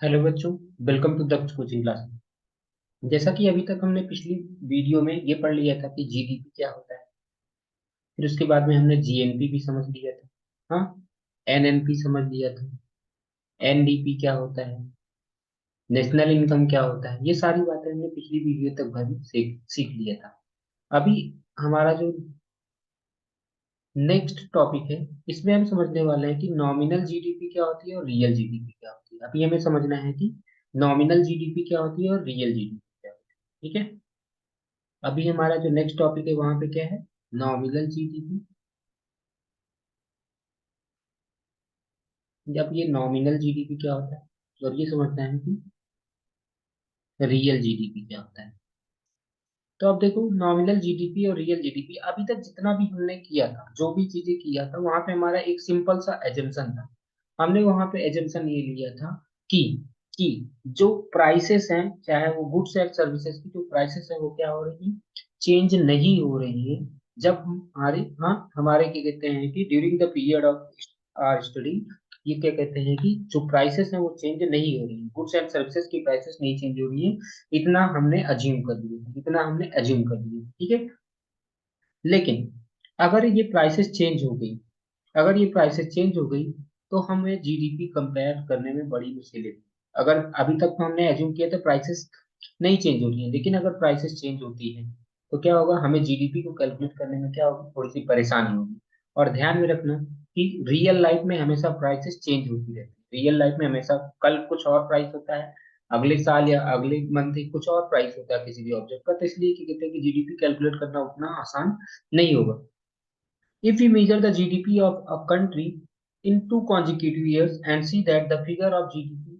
Hello बच्चों। Welcome to Daksh coaching class. जैसा कि अभी तक हमने पिछली वीडियो में ये पढ़ लिया था कि जीडीपी क्या होता है। फिर उसके बाद में हमने जीएनपी भी समझ लिया था। हाँ, एनएनपी समझ लिया था। एनडीपी क्या होता है, नेशनल इनकम क्या होता है, ये सारी बातें हमने पिछली वीडियो तक भर में सीख लिया था। अभी हमारा जो नेक्स्ट टॉपिक है, इसमें हम समझने वाले हैं कि नॉमिनल जीडीपी क्या होती है और रियल जीडीपी क्या होती है। अभी हमें समझना है कि नॉमिनल जीडीपी क्या होती है और रियल जीडीपी क्या होती है। ठीक है। अभी हमारा जो नेक्स्ट टॉपिक है वहां पे क्या है, नॉमिनल जीडीपी। जब ये नॉमिनल जीडीपी क्या होता है, तो अब ये समझना है कि रियल जीडीपी क्या होता है। तो अब देखो, नॉमिनल जीडीपी और रियल जीडीपी अभी तक जितना भी हमने किया था, जो भी चीजें किया था, वहां पे हमारा एक सिंपल सा एजम्पशन था। हमने वहां पे एजम्पशन ये लिया था कि कि जो प्राइसेस हैं, चाहे वो गुड्स एंड सर्विसेज की जो प्राइसेस है वो क्या हो रही है, चेंज नहीं हो रही है। जब हमारे क्या कहते हैं कि during the period of our study, ये क्या कहते हैं कि जो प्राइसेस हैं वो चेंज नहीं हो रही है, गुड्स एंड सर्विसेज की प्राइसेस नहीं चेंज हो रही है। इतना हमने अज्यूम कर लिया, ठीक है। लेकिन अगर ये प्राइसेस चेंज हो गई, अगर ये प्राइसेस चेंज हो गई, तो हमें जीडीपी कंपेयर करने में बड़ी मुश्किलें थी। अगर अभी तक तो हमने एज्यूम किया था प्राइसेस नहीं चेंज हो रही है, लेकिन अगर प्राइसेस चेंज होती है तो क्या होगा, हमें जीडीपी को कैलकुलेट करने में क्या होगी, थोड़ी सी परेशानी होगी। और ध्यान में रखना कि रियल लाइफ में हमेशा प्राइसेस चेंज होती रहती है। रियल लाइफ में हमेशा कल कुछ और प्राइस होता है, अगले साल या अगले मंथ ही कुछ और प्राइस होता है किसी भी ऑब्जेक्ट का। तो इसलिए क्या कहते हैं कि जीडीपी कैलकुलेट करना उतना आसान नहीं होगा। If we measure the GDP of a country in two consecutive years and see that the figure of GDP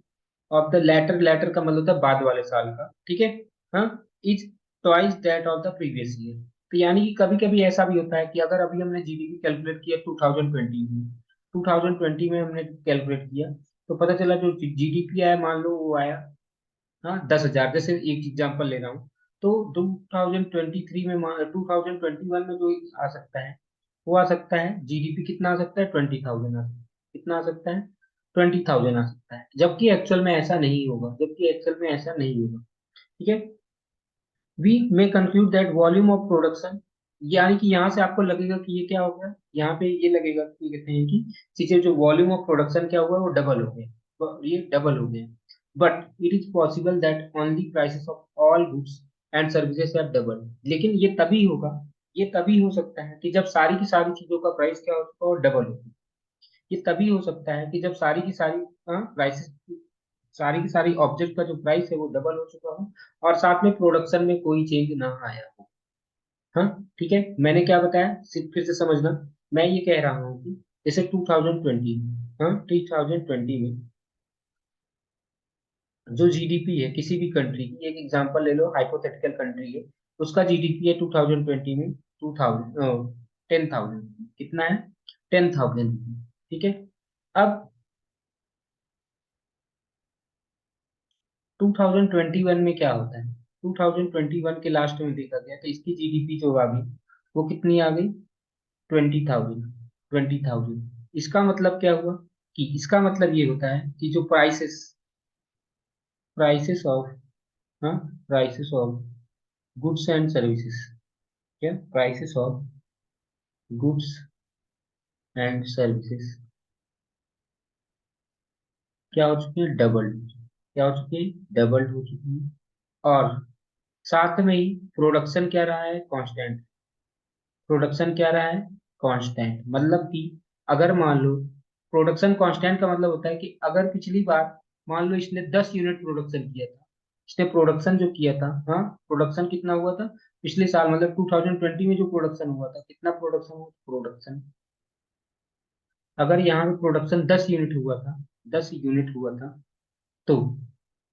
of the latter का मतलब होता है बाद वाले साल का, ठीक है, हाँ, is twice that of the previous year। तो यानी कि कभी कभी ऐसा भी होता है कि अगर अभी हमने जीडीपी कैलकुलेट किया 2020 में, 2020 में हमने कैलकुलेट किया, तो पता चला जो जीडीपी आया, मान लो वो आया, हाँ, 10,000। जैसे एक एग्जांपल ले रहा हूँ, तो 2023 में, 2021 में जो आ सकता है, वो आ सकता है जीडीपी कितना आ सकता है, 20,000 आ सकता है। कितना आ सकता है, 20,000 आ सकता है। जबकि एक्चुअल में ऐसा नहीं होगा, ठीक है। We may conclude that volume of production, यानी कि यहाँ से आपको लगेगा कि ये क्या हो गया, यहाँ पे ये लगेगा कि कहते हैं कि चीजें, जो वॉल्यूम ऑफ प्रोडक्शन क्या हुआ, वो डबल हो गया, ये डबल हो गया। But it is possible that only prices of all goods and services have double. लेकिन ये तभी हो सकता है कि जब सारी की सारी चीजों का प्राइस क्या होगा, और डबल हो। ये तभी हो सकता है कि जब सारी की सारी प्राइसेस, सारी की सारी ऑब्जेक्ट का जो प्राइस है वो डबल हो चुका हो, और साथ में प्रोडक्शन में कोई चेंज ना आया हो। हाँ, ठीक है। मैंने क्या बताया, सिर्फ फिर से समझना। मैं ये कह रहा हूँ कि जैसे 2020, हाँ, 2020 में जो जीडीपी है किसी भी कंट्री की, एक एग्जांपल ले लो, हाइपोथेटिकल कंट्री है, उसका जीडीपी है 2020 में 2000, 10,000। कितना है, 10,000। ठीक है। अब 2021 में क्या होता है, 2021 के लास्ट में देखा गया तो इसकी जीडीपी जो आ गई, वो कितनी आ गई, 20,000। 20,000, इसका मतलब क्या हुआ, कि इसका मतलब ये होता है कि जो प्राइसेस प्राइसेस ऑफ हाँ prices of goods and services, क्या, prices of goods and services क्या हो चुकी है, डबल। क्या हो चुकी है, डबल हो चुकी है। और साथ में ही प्रोडक्शन क्या रहा है, कांस्टेंट। प्रोडक्शन क्या रहा है, कांस्टेंट। मतलब कि अगर मान लो, प्रोडक्शन कांस्टेंट का मतलब होता है कि अगर पिछली बार मान लो इसने 10 यूनिट प्रोडक्शन किया था, इसने प्रोडक्शन जो किया था, हाँ, प्रोडक्शन कितना हुआ था पिछले साल, मतलब 2020 में जो प्रोडक्शन हुआ था, कितना प्रोडक्शन हुआ, प्रोडक्शन, अगर यहाँ पे प्रोडक्शन 10 यूनिट हुआ था, 10 यूनिट हुआ था, तो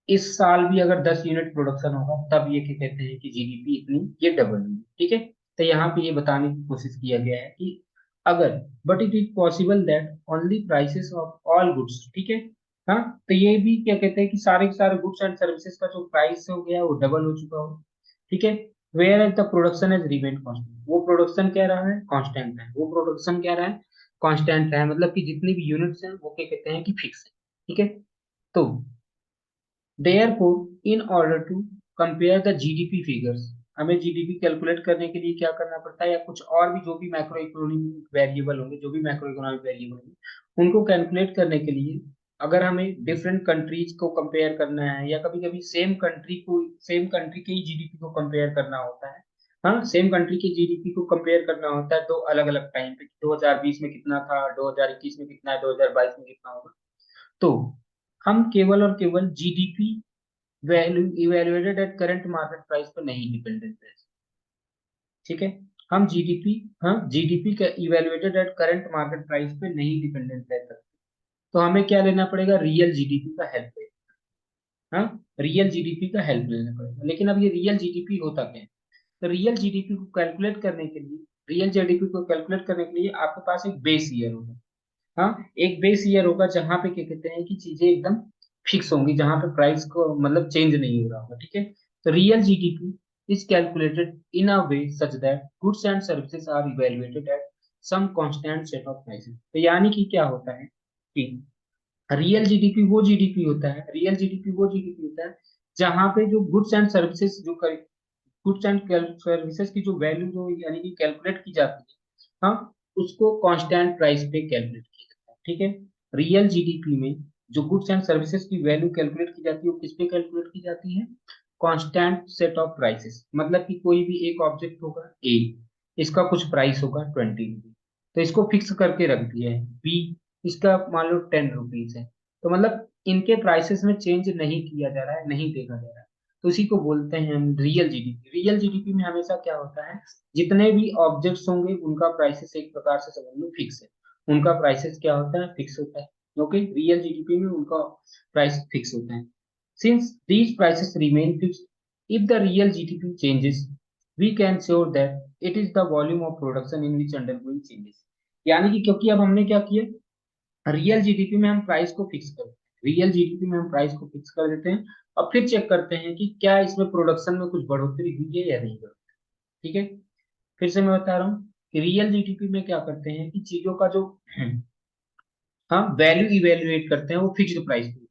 इस साल भी अगर 10 यूनिट प्रोडक्शन होगा, तब ये क्या कहते हैं कि जीडीपी इतनी, ये डबल हुई, ठीक है। तो यहाँ पे ये बताने की कोशिश किया गया है कि अगर, but it is possible that only prices of all goods, ठीक है, हाँ, तो ये भी क्या कहते हैं कि सारे के सारे गुड्स एंड सर्विसेज का जो प्राइस हो गया वो डबल हो चुका हो, ठीक है। Where as the production is remain constant, वो प्रोडक्शन क्या रहा है, कांस्टेंट है। वो प्रोडक्शन क्या रहा है, कांस्टेंट है, मतलब कि जितनी भी यूनिट्स हैं वो क्या कहते हैं कि फिक्स है, ठीक है। तो Therefore, in order to compare the GDP figures, हमें जीडीपी कैलकुलेट करने के लिए क्या करना पड़ता है, या कुछ और भी जो भी मैक्रो इकोनॉमिक वेरिएबल होंगे, जो भी मैक्रो इकोनॉमिक वेरिएबल होंगे, उनको कैलकुलेट करने के लिए अगर हमें डिफरेंट कंट्रीज को कंपेयर करना है, या कभी कभी सेम कंट्री के ही जीडीपी को कंपेयर करना होता है। हाँ, सेम कंट्री के जीडीपी को कंपेयर करना होता है दो अलग अलग टाइम पे, 2020 में कितना था, 2021 में कितना है, 2022 में कितना होगा। तो हम केवल और केवल GDP value evaluated at current market price पर नहीं डिपेंडेंट है। ठीक है, हम जीडीपी, हाँ, जीडीपी का evaluated at current market price पे नहीं डिपेंडेंट है। तो हमें क्या लेना पड़ेगा, रियल जीडीपी का हेल्प लेना। हाँ, रियल जीडीपी का हेल्प लेना पड़ेगा। लेकिन अब ये रियल जीडीपी होता क्या है? तो रियल जीडीपी को कैलकुलेट करने के लिए, रियल जीडीपी को कैलकुलेट करने के लिए आपके पास एक बेस ईयर होगा। हाँ, एक बेस ईयर होगा जहां पे क्या कहते हैं कि चीजें एकदम फिक्स होंगी, जहां पे प्राइस को मतलब चेंज नहीं हो रहा होगा। ठीक है, तो real GDP is calculated in a way such that goods and services are evaluated at some constant set of prices. तो यानी कि क्या होता है कि रियल जीडीपी वो जीडीपी होता है जहां पे जो गुड्स एंड सर्विसेज जो गुड्स एंड सर्विसेज की जो वैल्यू जो यानी कि कैलकुलेट की जाती है, हाँ, उसको कांस्टेंट प्राइस पे कैलकुलेट किया जाता है। ठीक है, रियल जीडीपी में जो गुड्स एंड सर्विसेज की वैल्यू कैलकुलेट की जाती है वो किस पे कैलकुलेट की जाती है, कांस्टेंट सेट ऑफ प्राइसेस। मतलब कि कोई भी एक ऑब्जेक्ट होगा ए, इसका कुछ प्राइस होगा 20 रुपीज, तो इसको फिक्स करके रख दिया है। बी, इसका मान लो 10 रुपीज है, तो मतलब इनके प्राइसेस में चेंज नहीं किया जा रहा है, नहीं देखा जा रहा है। तो इसी को बोलते हैं हम रियल जीडीपी। रियल जीडीपी में हमेशा क्या होता है, जितने भी ऑब्जेक्ट्स होंगे उनका प्राइसेस एक प्रकार से समझ लो फिक्स है। उनका प्राइसेस क्या होता है, फिक्स होता है। ओके, रियल जीडीपी में उनका प्राइस फिक्स होता है। Since these prices remain fixed, if the real GDP changes, we can sure that it is the volume of production in which undergoing changes। यानी कि क्योंकि अब हमने क्या किया, रियल जीडीपी में हम प्राइस को फिक्स करते हैं, रियल जीडीपी में हम प्राइस को फिक्स कर देते हैं, और फिर चेक करते हैं कि क्या इसमें प्रोडक्शन में कुछ बढ़ोतरी हुई है या नहीं बढ़ोतरी। ठीक है, फिर से मैं बता रहा हूँ कि रियल जीडीपी में क्या करते हैं कि चीजों का जो हाँ वैल्यू इवेल्युएट करते हैं वो फिक्स्ड प्राइस पे इवेलुएट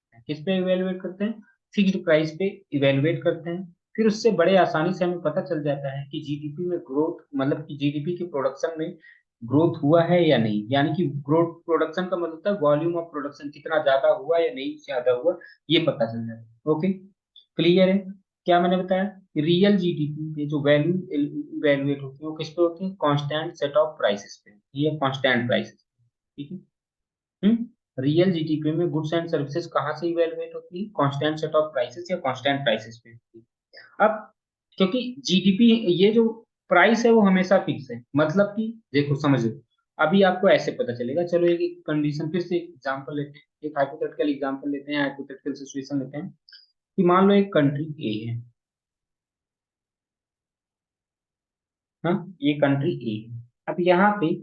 करते हैं। किस पे इवेल्युएट करते हैं, फिक्स्ड प्राइस पे इवेल्युएट करते हैं। फिर उससे बड़े आसानी से हमें पता चल जाता है कि जीडीपी में ग्रोथ, मतलब कि जीडीपी के प्रोडक्शन में ग्रोथ हुआ है या नहीं। यानी कि ग्रोथ प्रोडक्शन का मतलब होता है वॉल्यूम ऑफ प्रोडक्शन, कितना ज्यादा हुआ या नहीं ज्यादा हुआ, ये पता चल जाता है। ओके, क्लियर है? क्या मैंने बताया, रियल जीडीपी पे जो वैल्यू इवेल्युएट होती है वो किस पे होती है, कांस्टेंट सेट ऑफ प्राइसेस पे, ये कांस्टेंट प्राइसेस। ठीक है, रियल जीडीपी में गुड्स एंड सर्विसेज कहाँ से इवेलुएट होती है, कांस्टेंट सेट ऑफ प्राइसेस या कांस्टेंट प्राइसेस पे होती है। अब क्योंकि जीडीपी, ये जो प्राइस है वो हमेशा फिक्स है, मतलब कि देखो समझो, अभी आपको ऐसे पता चलेगा। चलो एक कंडीशन फिर से एग्जांपल लेते हैं, एक हाइपोथेटिकल एग्जांपल लेते हैं, हाइपोथेटिकल सिचुएशन लेते हैं कि मान लो एक कंट्री ए है। हाँ, ये कंट्री ए है। अब यहाँ पे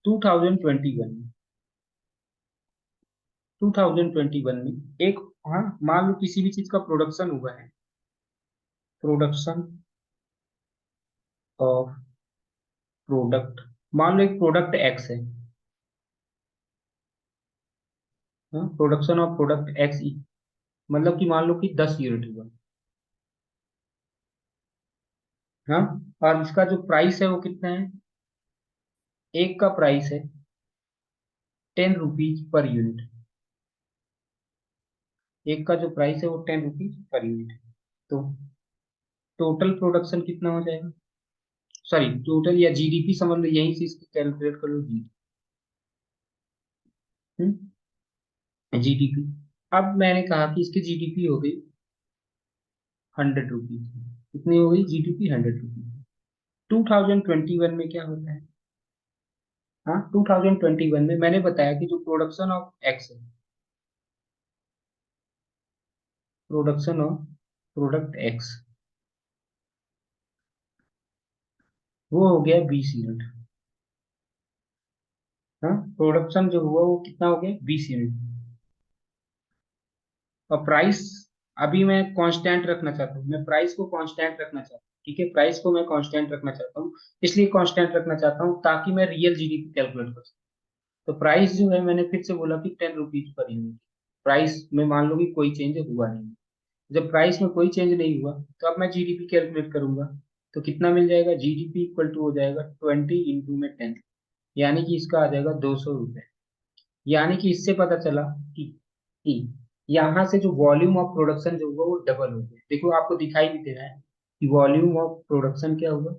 2021 में 2021 में एक, हाँ, मान लो किसी भी चीज का प्रोडक्शन हुआ है, प्रोडक्शन ऑफ प्रोडक्ट, मान लो एक प्रोडक्ट एक्स है। हाँ, प्रोडक्शन ऑफ प्रोडक्ट एक्स, मतलब कि मान लो कि 10 यूनिट हुआ। हाँ, और इसका जो प्राइस है वो कितना है, एक का प्राइस है 10 रुपीज पर यूनिट। एक का जो प्राइस है वो 10 रुपीज पर यूनिट है। तो टोटल प्रोडक्शन कितना हो जाएगा, सॉरी टोटल या जीडीपी समझ लो, यहीं से इसकी कैलकुलेट कर लो जी। जीडीपी, अब मैंने कहा कि इसकी जीडीपी हो गई 100 रुपीज। कितनी हो गई जीडीपी, 100 रुपीज। 2021 में क्या होता है, हाँ, 2021 में मैंने बताया कि जो प्रोडक्शन ऑफ एक्स है, प्रोडक्शन ऑफ प्रोडक्ट एक्स, वो हो गया 20 यूनिट। हाँ, प्रोडक्शन जो हुआ वो कितना हो गया, 20 यूनिट। और प्राइस अभी मैं कांस्टेंट रखना चाहता हूँ, मैं प्राइस को कांस्टेंट रखना चाहता हूँ। ठीक है, प्राइस को मैं कांस्टेंट रखना चाहता हूँ, इसलिए कांस्टेंट रखना चाहता हूँ ताकि मैं रियल जीडीपी कैलकुलेट कर सकूँ। तो प्राइस जो है मैंने फिर से बोला कि 10 रुपीज पर यूनिट। प्राइस में मान लो कि कोई चेंज हुआ नहीं। जब प्राइस में कोई चेंज नहीं हुआ तो अब मैं जीडीपी कैलकुलेट करूंगा। तो कितना मिल जाएगा, जीडीपी इक्वल टू हो जाएगा 20 × 10, यानी कि इसका आ जाएगा 200 रुपये। यानी कि इससे पता चला कि यहाँ से जो वॉल्यूम ऑफ प्रोडक्शन जो होगा वो डबल हो गया। देखो आपको दिखाई भी दे रहा है कि वॉल्यूम ऑफ प्रोडक्शन क्या हुआ,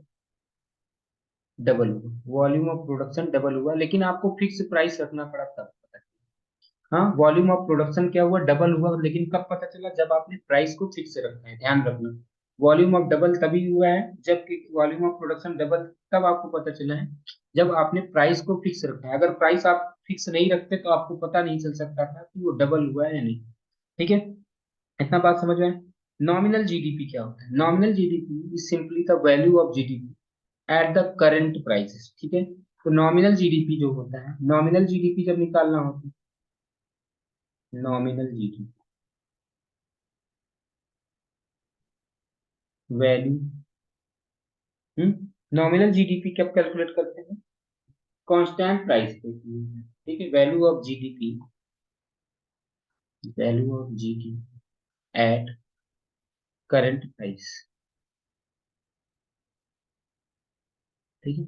डबल हुआ। वॉल्यूम ऑफ प्रोडक्शन डबल हुआ, लेकिन आपको फिक्स प्राइस रखना पड़ा तब पता चला। हाँ, वॉल्यूम ऑफ प्रोडक्शन क्या हुआ, डबल हुआ, लेकिन कब पता चला, जब आपने प्राइस को फिक्स रखना है, ध्यान रखना। वॉल्यूम ऑफ डबल तभी हुआ है जब वॉल्यूम ऑफ प्रोडक्शन डबल तब आपको पता चला है जब आपने प्राइस को फिक्स रखा है। अगर प्राइस आप फिक्स नहीं रखते तो आपको पता नहीं चल सकता था कि वो डबल हुआ है या नहीं। ठीक है, इतना बात समझ में। नॉमिनल जीडीपी क्या होता है, nominal GDP is simply the value of GDP at the current prices. ठीक है, तो नॉमिनल जीडीपी जो होता है, नॉमिनल जीडीपी जब निकालना होता है, nominal GDP value, nominal GDP कब कैलकुलेट करते हैं, कांस्टेंट प्राइस पे। ठीक है, value of GDP, value of GDP at current price. ठीक है,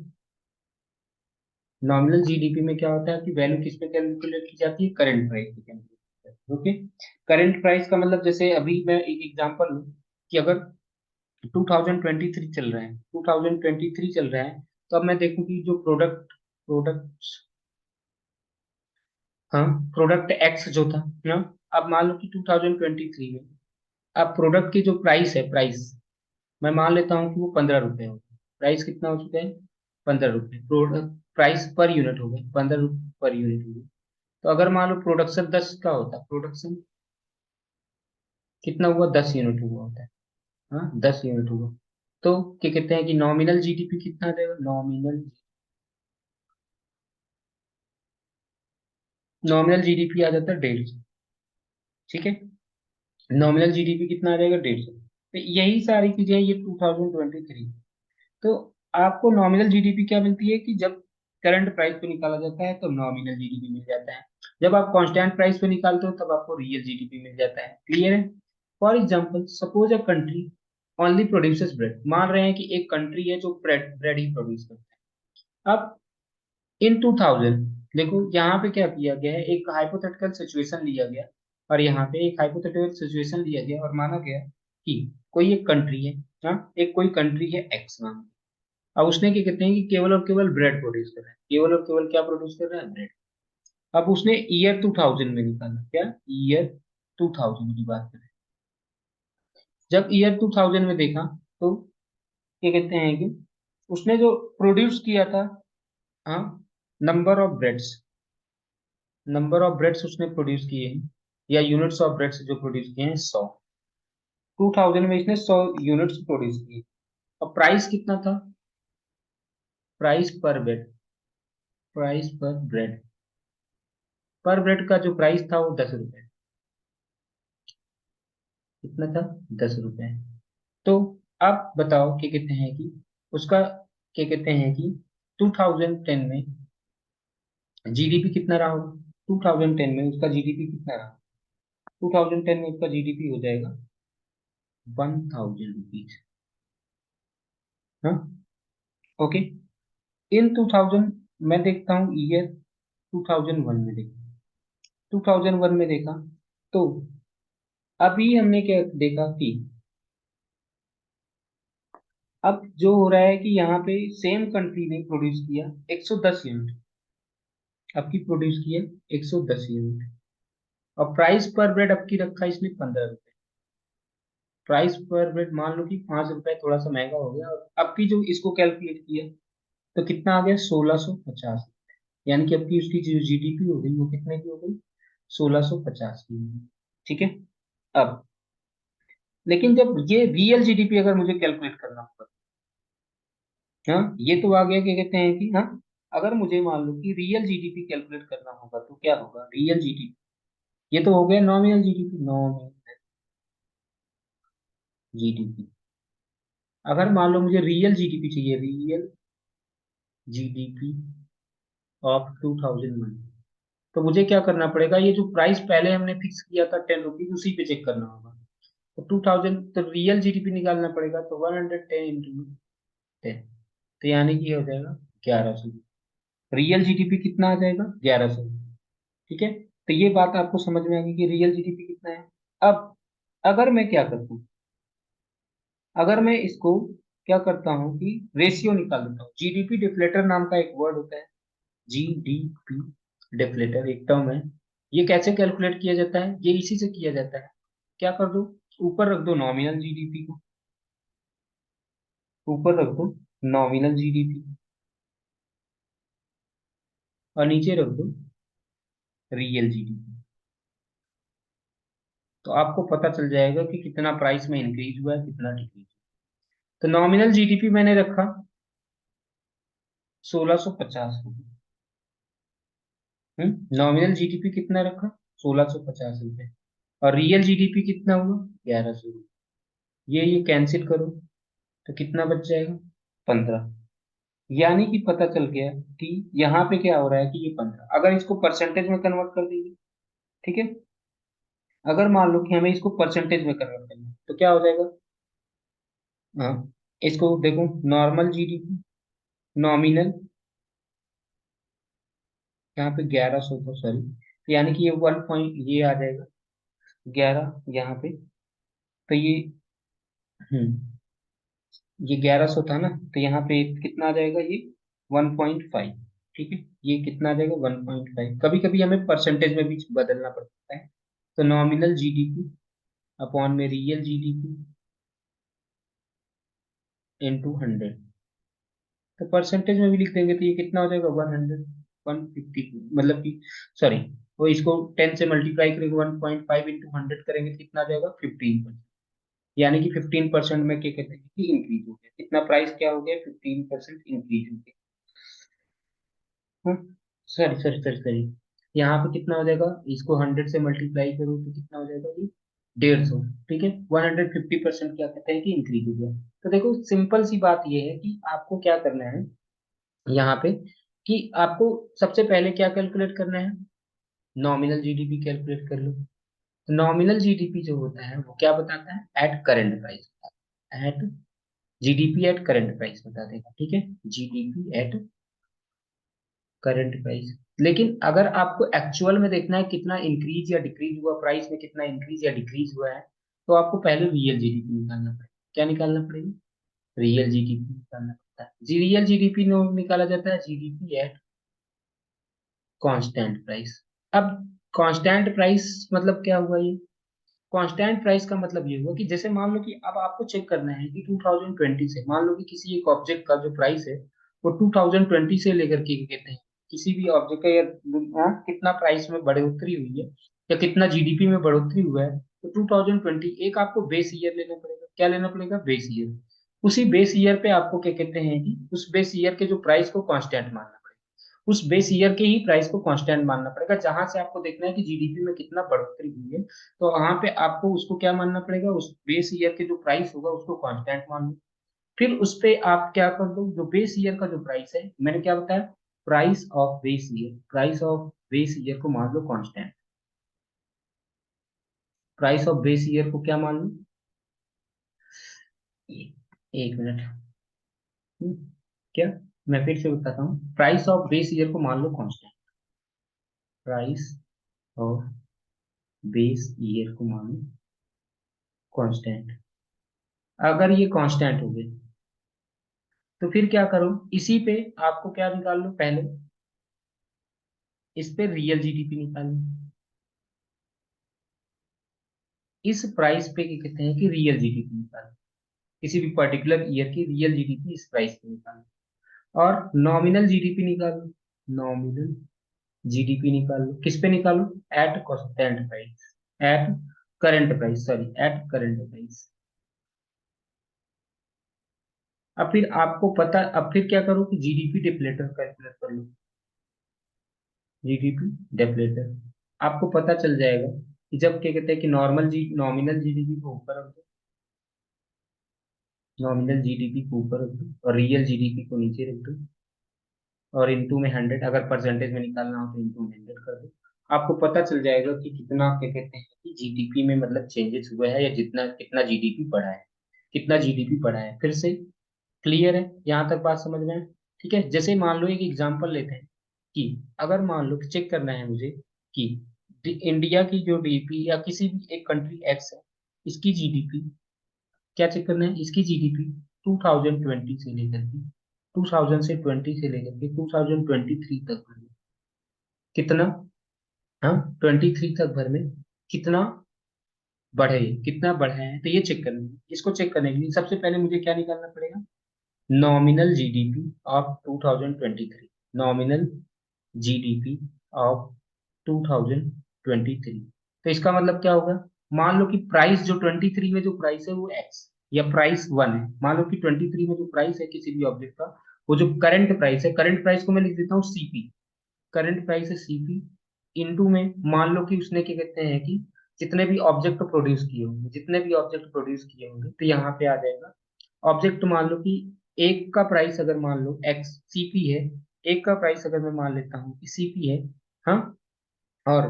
नॉमिनल जीडीपी में क्या होता है कि वैल्यू किस पे कैलकुलेट की जाती है, करंट प्राइस पे कैलकुलेट की जाती है। ओके, करंट प्राइस का मतलब जैसे अभी मैं एक एग्जांपल लूं कि अगर 2023 चल रहा है, 2023 चल रहा है, तो अब मैं देखूं कि जो प्रोडक्ट, हाँ, प्रोडक्ट एक्स जो था ना, अब मान लो कि 2023 में अब प्रोडक्ट की जो प्राइस है, प्राइस मैं मान लेता हूँ कि वो 15 रुपए हो। प्राइस कितना हो चुका है, 15 रुपए। प्रोडक्ट प्राइस पर यूनिट हो गई, 15 रुपए पर यूनिट हो गई। तो अगर मान लो प्रोडक्शन 10 का होता, प्रोडक्शन कितना हुआ, 10 यूनिट हुआ होता है। हाँ, 10 यूनिट हुआ। तो क्या कहते हैं कि नॉमिनल जीडीपी कितना आ जाएगा, नॉमिनल जीडीपी आ जाता है 150। ठीक है, नॉमिनल जीडीपी कितना आ जाएगा, 150। तो यही सारी चीजें ये 2023। तो आपको नॉमिनल जीडीपी क्या मिलती है कि जब करंट प्राइस पे निकाला जाता है तो नॉमिनल जीडीपी मिल जाता है। जब आप कांस्टेंट प्राइस पे निकालते हो तब आपको रियल जीडीपी मिल जाता है। क्लियर है। For example suppose a country only produces bread, मान रहे हैं कि एक कंट्री है जो ब्रेड ब्रेड ही प्रोड्यूस करता है। अब इन 2000, देखो यहाँ पे क्या किया गया है, एक हाइपोथेटिकल सिचुएशन लिया गया, और यहाँ पे एक हाइपोथेटिकल सिचुएशन लिया गया और माना गया कि कोई एक कंट्री है, हाँ, एक कोई कंट्री है एक्स नाम। अब उसने क्या कहते हैं कि केवल और केवल ब्रेड प्रोड्यूस कर रहा है, केवल और केवल क्या प्रोड्यूस कर रहा है, ब्रेड। अब उसने ईयर 2000 में निकाला, क्या, ईयर 2000 की बात करें। जब ईयर 2000 में देखा तो क्या कहते हैं कि उसने जो प्रोड्यूस किया था, हाँ, number of breads, number of breads उसने प्रोड्यूस किए हैं, या यूनिट्स ऑफ ब्रेड्स जो प्रोड्यूस किए हैं 100। 2000 में इसने 100 यूनिट्स प्रोड्यूस किए। और प्राइस कितना था, प्राइस पर ब्रेड, प्राइस पर ब्रेड का जो प्राइस था वो 10 रुपए। कितना था, 10 रुपए। तो आप बताओ क्या कहते हैं कि उसका क्या कहते हैं कि 2010 में जीडीपी कितना रहा होगा, 2010 में उसका जीडीपी कितना रहा, 2010 में उसका जीडीपी हो जाएगा 1000 रुपीज। हाँ, ओके। इन 2000 मैं देखता हूँ ईयर 2001 में देखा, 2001 में देखा तो अभी हमने क्या देखा कि अब जो हो रहा है कि यहाँ पे सेम कंट्री ने प्रोड्यूस किया 110 यूनिट, अब की प्रोड्यूस किया 110 यूनिट, और प्राइस पर ब्रेड अब की रखा इसने 15 रुपए। प्राइस पर ब्रेड मान लो कि 5 रुपए थोड़ा सा महंगा हो गया, और अब की जो इसको कैलकुलेट किया तो कितना आ गया, 1650। यानी कि अब की उसकी जो जीडीपी हो गई वो कितने की हो गई, 1650 की हो गई। ठीक है। अब लेकिन जब ये रियल जीडीपी अगर मुझे कैलकुलेट करना होगा, हाँ, ये तो आ गया क्या कहते हैं कि, हाँ, अगर मुझे मान लो कि रियल जीडीपी कैलकुलेट करना होगा तो क्या होगा, रियल जीडीपी, ये तो हो गया नॉमिनल जीडीपी, नॉमिनल जीडीपी। अगर मान लो मुझे रियल जीडीपी चाहिए, रियल जीडीपी ऑफ 2001, तो मुझे क्या करना पड़ेगा, ये जो प्राइस पहले हमने फिक्स किया था 10 रुपीज, उसी पे चेक करना होगा। तो 2000, तो रियल जीडीपी निकालना पड़ेगा, तो 110 इंटू 10, तो यानी कि ये हो जाएगा 1100। रियल जीडीपी कितना आ जाएगा, 1100। ठीक है, तो ये बात आपको समझ में आ गई कि रियल जीडीपी कितना है। अब अगर मैं क्या करता हूँ, अगर मैं इसको क्या करता हूँ कि रेशियो निकाल देता हूँ, जीडीपी डिफ्लेटर नाम का एक वर्ड होता है, जीडीपी डिफ्लेटर एक टर्म है। ये कैसे कैलकुलेट किया जाता है, ये इसी से किया जाता है। क्या कर दो, ऊपर रख दो नॉमिनल जीडीपी को, ऊपर रख दो नॉमिनल जीडीपी, और नीचे रख दो रियल जीडीपी। तो आपको पता चल जाएगा कि कितना प्राइस में इंक्रीज हुआ है, कितना डिक्रीज। तो नॉमिनल जीडीपी मैंने रखा 1650 रुपये। नॉमिनल जीडीपी कितना रखा, 1650 रुपये। और रियल जीडीपी कितना हुआ, 1100। ये कैंसिल करो, तो कितना बच जाएगा, 15। यानी कि पता चल गया कि यहाँ पे क्या हो रहा है कि ये 15, अगर इसको परसेंटेज में कन्वर्ट कर देंगे, ठीक है, अगर मान लो कि हमें इसको परसेंटेज में कन्वर्ट करना है, तो क्या हो जाएगा। हाँ, इसको देखो, नॉर्मल जीडीपी, नॉमिनल, यहाँ पे 1100 था सॉरी, यानी कि ये 1 पॉइंट ये आ जाएगा 11 यहाँ पे। तो ये हम्म ये 1100 था ना, तो यहाँ पे कितना आ जाएगा, ये 1.5। ठीक है, ये कितना आ जाएगा, 1.5। कभी कभी हमें परसेंटेज में भी बदलना पड़ता है। तो नॉमिनल जीडीपी अपॉन में रियल जीडीपी इंटू 100, तो परसेंटेज में भी लिख देंगे तो ये कितना हो जाएगा, 100, 150, मतलब कि सॉरी, वो इसको 10 से मल्टीप्लाई करेंगे, 1.5 इंटू 100 करेंगे तो कितना आ जाएगा, 15%। यानी कि 15% में क्या कहते हैं कि इंक्रीज हो गया, कितना प्राइस क्या हो गया, 15% इंक्रीज हो गया। सॉरी सॉरी सॉरी सॉरी, यहाँ पे कितना हो जाएगा, इसको 100 से मल्टीप्लाई करो तो कितना हो जाएगा ये, 150। ठीक है, 150% क्या कहते हैं कि इंक्रीज हो गया। तो देखो सिंपल सी बात ये है कि आपको क्या करना है यहाँ पे, कि आपको सबसे पहले क्या कैलकुलेट करना है, नॉमिनल जीडीपी कैलकुलेट कर लो। नॉमिनल जीडीपी जो होता है वो क्या बताता है, at current price, at GDP at current price बता देगा। ठीक है, जीडीपी एट करंट प्राइस। लेकिन अगर आपको एक्चुअल में देखना है कितना इंक्रीज या डिक्रीज हुआ, प्राइस में कितना इंक्रीज या डिक्रीज हुआ है, तो आपको पहले रियल जीडीपी निकालना पड़ेगा। क्या निकालना पड़ेगा, रियल जीडीपी निकालना पड़ता है। जी रियल जीडीपी निकाला जाता है जीडीपी एट कांस्टेंट प्राइस। अब कांस्टेंट प्राइस मतलब क्या हुआ ये, कांस्टेंट प्राइस का मतलब ये हुआ कि जैसे मान लो कि अब आपको चेक करना है कि 2020 से, मान लो कि किसी एक ऑब्जेक्ट का जो प्राइस है वो 2020 से लेकर के कहते हैं किसी भी ऑब्जेक्ट का, या कितना प्राइस में बढ़ोतरी हुई है या कितना जीडीपी में बढ़ोतरी हुआ है, तो 2020 एक आपको बेस ईयर लेना पड़ेगा। क्या लेना पड़ेगा, बेस ईयर। उसी बेस ईयर पे आपको क्या कहते हैं कि उस बेस ईयर के जो प्राइस को कांस्टेंट मानना पड़ेगा, उस बेस ईयर के ही प्राइस को कांस्टेंट मानना पड़ेगा। जहां से आपको देखना है कि जीडीपी में कितना बढ़ोतरी हुई है, तो वहां पे आपको उसको क्या मानना पड़ेगा, उस बेस ईयर के जो प्राइस होगा उसको कांस्टेंट मान लो। फिर उस पे आप क्या कर दो, जो बेस ईयर का जो प्राइस है, मैंने क्या बताया, price of base year, price of base year को मान लो constant, price of base year को क्या मान लो, एक मिनट। हम्म, क्या, मैं फिर से बताता हूँ, प्राइस ऑफ बेस ईयर को मान लो constant, price of base year को मान लो कांस्टेंट। अगर ये कांस्टेंट हो गए तो फिर क्या करो, इसी पे आपको क्या निकाल लो, पहले इस पे रियल जीडीपी निकालो। इस प्राइस पे क्या कहते हैं कि रियल जीडीपी निकालो, किसी भी पर्टिकुलर ईयर की रियल जीडीपी इस प्राइस पे निकालो। और नॉमिनल जीडीपी निकालो, नॉमिनल जीडीपी निकालो, किस पे निकालो, at constant price, eight current price, sorry eight current price. अब फिर आपको पता, अब फिर क्या करो कि जीडीपी डिप्लेटर कैलकुलेट कर लो, जीडीपी डिप्लेटर। आपको पता चल जाएगा कि जब क्या कहते हैं कि नॉमिनल जीडीपी को ऊपर रख दो, नॉमिनल जीडीपी को ऊपर रख दो और रियल जीडीपी को नीचे रख दो, और इनटू में 100, अगर परसेंटेज में निकालना हो तो इनटू में 100 कर दो। आपको पता चल जाएगा कि कितना क्या कहते हैं कि जीडीपी में मतलब चेंजेस हुए हैं, या जितना कितना जीडीपी बढ़ा है, कितना जीडीपी बढ़ा है। फिर से क्लियर है यहाँ तक बात समझ में है? ठीक है, जैसे मान लो एक एग्जांपल लेते हैं कि अगर मान लो चेक करना है मुझे कि इंडिया की जो डीपी या किसी भी एक कंट्री एक्स है, इसकी जीडीपी, क्या चेक करना है, इसकी जीडीपी 2020 से लेकर के 2020 से लेकर के 2023 तक भर में कितना, हाँ 23 तक भर में कितना बढ़े, कितना बढ़ा है, तो ये चेक करना है। इसको चेक करने के लिए सबसे पहले मुझे क्या निकालना पड़ेगा, nominal GDP of 2023, nominal GDP of 2023। तो इसका मतलब क्या होगा, मान लो कि प्राइस जो 23 में जो प्राइस है वो एक्स या प्राइस वन है, मान लो कि 23 में जो प्राइस है किसी भी ऑब्जेक्ट का, वो जो करंट प्राइस है, करंट प्राइस को मैं लिख देता हूँ सीपी, करंट प्राइस है सीपी, इनटू में मान लो कि उसने क्या कहते हैं कि जितने भी ऑब्जेक्ट प्रोड्यूस किए होंगे, जितने भी ऑब्जेक्ट प्रोड्यूस किए होंगे, तो यहाँ पे आ जाएगा ऑब्जेक्ट, मान लो कि एक का प्राइस अगर मान लो एक्स सीपी है, एक का प्राइस अगर मैं मान लेता हूँ कि सीपी है, हाँ, और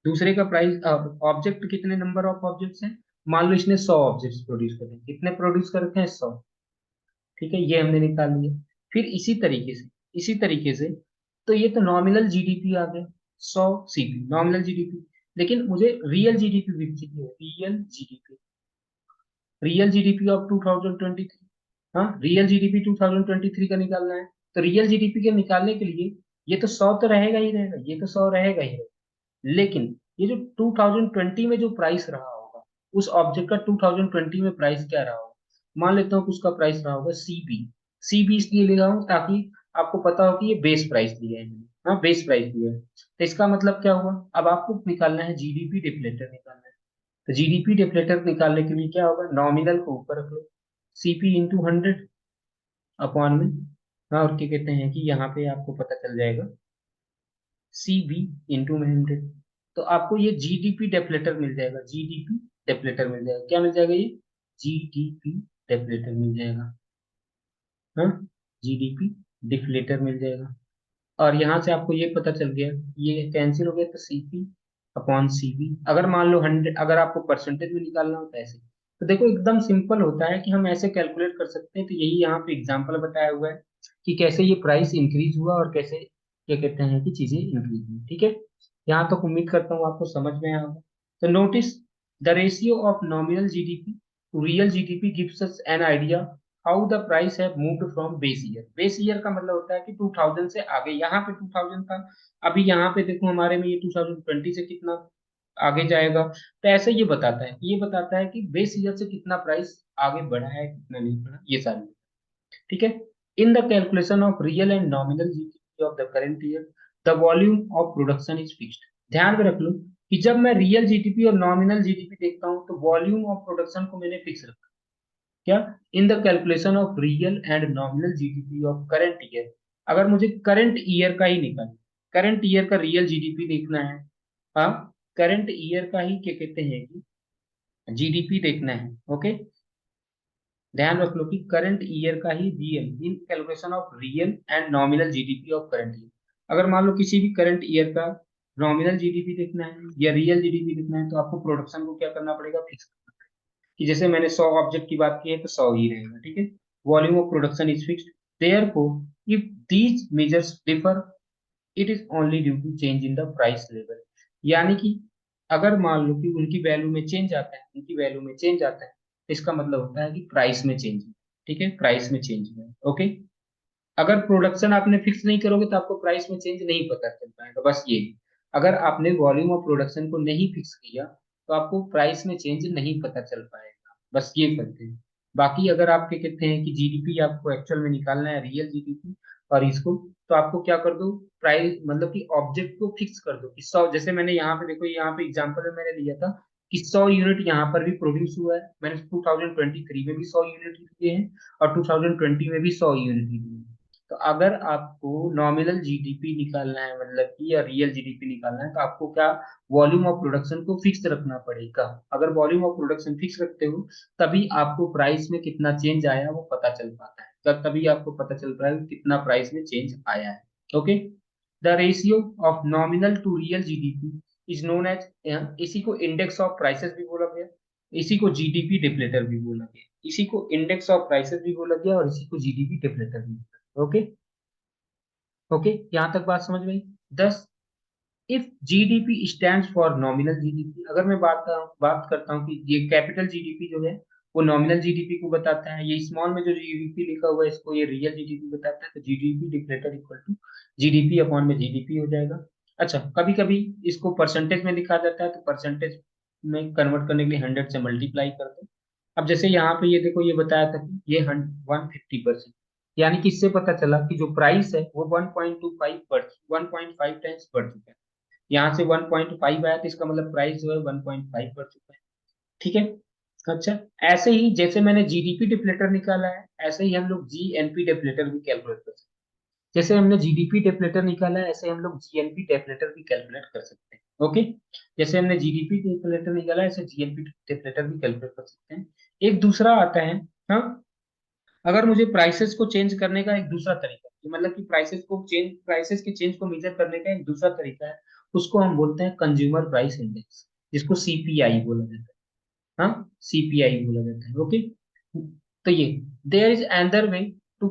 दूसरे का प्राइस, ऑब्जेक्ट कितने नंबर ऑफ ऑब्जेक्ट्स हैं, मान लो इसने 100 ऑब्जेक्ट्स प्रोड्यूस करे हैं, कितने प्रोड्यूस करते हैं 100, ठीक है, ये हमने निकाल लिया। फिर इसी तरीके से तो ये तो नॉमिनल जीडीपी आ गया, 100 सीपी नॉमिनल जीडीपी, लेकिन मुझे रियल जीडीपी भी चाहिए, रियल जीडीपी ऑफ 2023, हाँ रियल जीडीपी 2023 का निकालना है। तो रियल जीडीपी के निकालने के लिए ये तो 100 तो रहेगा ही रहेगा, ये तो 100 रहेगा ही रहेगा, लेकिन ये जो 2020 में जो प्राइस रहा होगा, उस ऑब्जेक्ट का 2020 में प्राइस क्या रहा होगा, मान लेता हूँ कि उसका प्राइस रहा होगा सीबी, सीबी इसलिए ले रहा हूँ ताकि आपको पता हो कि ये बेस प्राइस दिया है मैंने, हाँ बेस प्राइस दिया है। तो इसका मतलब क्या हुआ, अब आपको निकालना है जीडीपी डिफ्लेटर निकालना है। तो जीडीपी डिफ्लेटर निकालने के लिए क्या होगा, नॉमिनल को ऊपर रख लो, सीपी इंटू 100 अपॉन में, हाँ और क्या कहते हैं कि यहाँ पे आपको पता चल जाएगा सी बी इंटू में 100। तो आपको ये जीडीपी डेफलेटर मिल जाएगा, जीडीपी डेफलेटर मिल जाएगा, क्या मिल जाएगा ये, जीडीपी डेफलेटर मिल जाएगा, हाँ जीडीपी डिफ्लेटर मिल जाएगा। और यहाँ से आपको ये पता चल गया, ये कैंसिल हो गया, तो सीपी अपॉन सीबी, अगर मान लो 100, अगर आपको परसेंटेज में निकालना होता है ऐसे, तो देखो एकदम सिंपल होता है कि हम ऐसे कैलकुलेट कर सकते हैं। तो यही यहाँ पे एग्जांपल बताया हुआ है कि कैसे ये प्राइस इंक्रीज हुआ और कैसे क्या कहते हैं कि चीजें इंक्रीज हुई, ठीक है। यहाँ तक उम्मीद करता हूँ आपको समझ में आया होगा। तो notice the ratio of nominal GDP to real GDP gives us an idea how the price have moved from base year, base year का मतलब होता है कि 2000 से आगे, यहाँ पे 2000 था, अभी यहाँ पे देखो हमारे में ये 2020 से कितना आगे जाएगा। तो ऐसे ये बताता है, ये बताता है कि बेस ईयर से कितना प्राइस आगे बढ़ा है कितना नहीं बढ़ा, ये सारी, ठीक है। In the calculation of real and nominal GDP of the current year the volume of production is fixed. ध्यान में रख लो कि जब मैं रियल जीडीपी और नॉमिनल जीडीपी देखता हूँ तो वॉल्यूम ऑफ प्रोडक्शन को मैंने फिक्स रखा, क्या, in the calculation of real and nominal GDP of current year. अगर मुझे करंट ईयर का ही निकालना, करंट ईयर का रियल जीडीपी देखना है, हाँ करंट ईयर का ही क्या कहते हैं कि जीडीपी देखना है, ओके, ध्यान रख लो कि करंट ईयर का ही real, in calculation of real and nominal GDP of current year. अगर मान लो किसी भी करंट ईयर का नॉमिनल जीडीपी देखना है या रियल जीडीपी देखना है, तो आपको प्रोडक्शन को क्या करना पड़ेगा, फिक्स, कि जैसे मैंने 100 ऑब्जेक्ट की बात की है तो 100 ही रहेगा, ठीक है। Volume of production is fixed, therefore if these measures differ it is only due to change in the price level. यानी कि अगर मान लो कि उनकी वैल्यू में चेंज आता है, उनकी वैल्यू में चेंज आता है, इसका मतलब होता है कि प्राइस में चेंज है, ठीक है, प्राइस में चेंज है, ओके। अगर प्रोडक्शन आपने फिक्स नहीं करोगे तो आपको प्राइस में चेंज नहीं पता चल पाएगा, बस ये, अगर आपने वॉल्यूम ऑफ प्रोडक्शन को नहीं फिक्स किया तो आपको प्राइस में चेंज नहीं पता चल पाएगा, बस ये फर्क है। बाकी अगर आप क्या कहते हैं कि जीडीपी आपको एक्चुअल में निकालना है, रियल जीडीपी, और इसको, तो आपको क्या कर दो, प्राइस मतलब कि ऑब्जेक्ट को फिक्स कर दो कि 100, जैसे मैंने यहाँ पे देखो, यहाँ पे एग्जांपल में मैंने लिया था कि 100 यूनिट यहाँ पर भी प्रोड्यूस हुआ है, मैंने 2023 में भी 100 यूनिट लिए हैं और 2020 में भी 100 यूनिट लिए हैं। तो अगर आपको नॉमिनल जीडीपी निकालना है, मतलब कि या रियल जीडीपी निकालना है, तो आपको क्या, वॉल्यूम ऑफ प्रोडक्शन को फिक्स रखना पड़ेगा। अगर वॉल्यूम ऑफ प्रोडक्शन फिक्स रखते हो तभी आपको प्राइस में कितना चेंज आया वो पता चल पाता है, तब तभी आपको पता चल रहा है कि कितना प्राइस में चेंज आया है, okay. The ratio of nominal to real GDP is known as, इसी को इंडेक्स ऑफ प्राइसेस भी बोला गया, इसी को जीडीपी डिप्लेटर भी बोला गया, इसी को इंडेक्स ऑफ प्राइसेस भी बोला गया और इसी को जीडीपी डिप्लेटर भी बोला गया। ओके, ओके, यहाँ तक बात समझ में आई। दस, if GDP stands for nominal GDP, अगर मैं बात करता हूँ कि ये कैपिटल जीडीपी जो है वो नॉमिनल जीडीपी को बताता है, ये स्मॉल में जो जीडीपी लिखा हुआ है इसको ये रियल जीडीपी बताता है, तो GDP deflator equal to GDP upon में जीडीपी हो जाएगा। अच्छा, कभी कभी इसको परसेंटेज में लिखा जाता है, तो परसेंटेज में कन्वर्ट करने के लिए 100 से मल्टीप्लाई कर दो। अब जैसे यहाँ पे ये देखो, ये बताया था कि ये 150%, यानी कि इससे पता चला कि जो प्राइस है वो 1.25 बढ़ 1.5 टाइम्स बढ़ चुका है। यहाँ से 1.5 आया तो इसका मतलब प्राइस जो है 1.5 बढ़ चुका है। ठीक है। अच्छा, ऐसे ही जैसे मैंने जीडीपी डिप्लेटर निकाला है, ऐसे ही हम लोग जीएनपी डिप्लेटर भी कैलकुलेट कर सकते हैं। जैसे हमने जीडीपी डिप्लेटर निकाला है, ऐसे हम लोग जीएनपी डिप्लेटर भी कैलकुलेट कर सकते हैं। ओके, जैसे हमने जीडीपी डिप्लेटर निकाला है, ऐसे जीएनपी डिप्लेटर भी कैलकुलेट कर सकते हैं। एक दूसरा आता है, हाँ, अगर मुझे प्राइसेस को चेंज करने का एक दूसरा तरीका, मतलब कि प्राइसेस के चेंज को मेजर करने का एक दूसरा तरीका है, उसको हम बोलते हैं कंज्यूमर प्राइस इंडेक्स, जिसको सीपीआई बोला जाता है। हाँ, सीपीआई बोला जाता है। ओके, तो ये there is another way to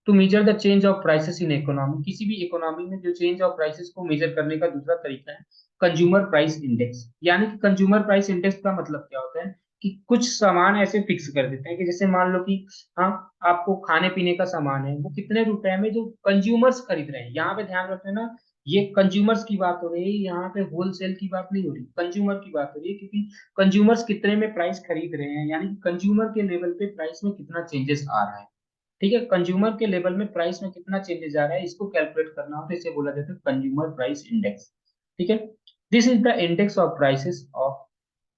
to measure the change of prices in economy, किसी भी इकोनॉमी में जो चेंज ऑफ प्राइसेस को मेजर करने का दूसरा तरीका है कंज्यूमर प्राइस इंडेक्स। यानी कि कंज्यूमर प्राइस इंडेक्स का मतलब क्या होता है कि कुछ सामान ऐसे फिक्स कर देते हैं कि जैसे मान लो कि, हाँ, आपको खाने पीने का सामान है, वो कितने रुपए में जो कंज्यूमर्स खरीद रहे हैं, यहाँ पे ध्यान रखना ना, ये कंज्यूमर्स की बात हो रही है, यहाँ पे होलसेल की बात नहीं हो रही, कंज्यूमर की बात हो रही है, क्योंकि कंज्यूमर्स कितने में प्राइस खरीद रहे हैं, यानी कंज्यूमर के लेवल पे प्राइस में कितना चेंजेस आ रहा है। ठीक है, कंज्यूमर के लेवल में प्राइस में कितना चेंजेस आ रहा है, इसको कैलकुलेट करना हो तो इसे बोला जाता है कंज्यूमर प्राइस इंडेक्स। ठीक है, this is the index of prices of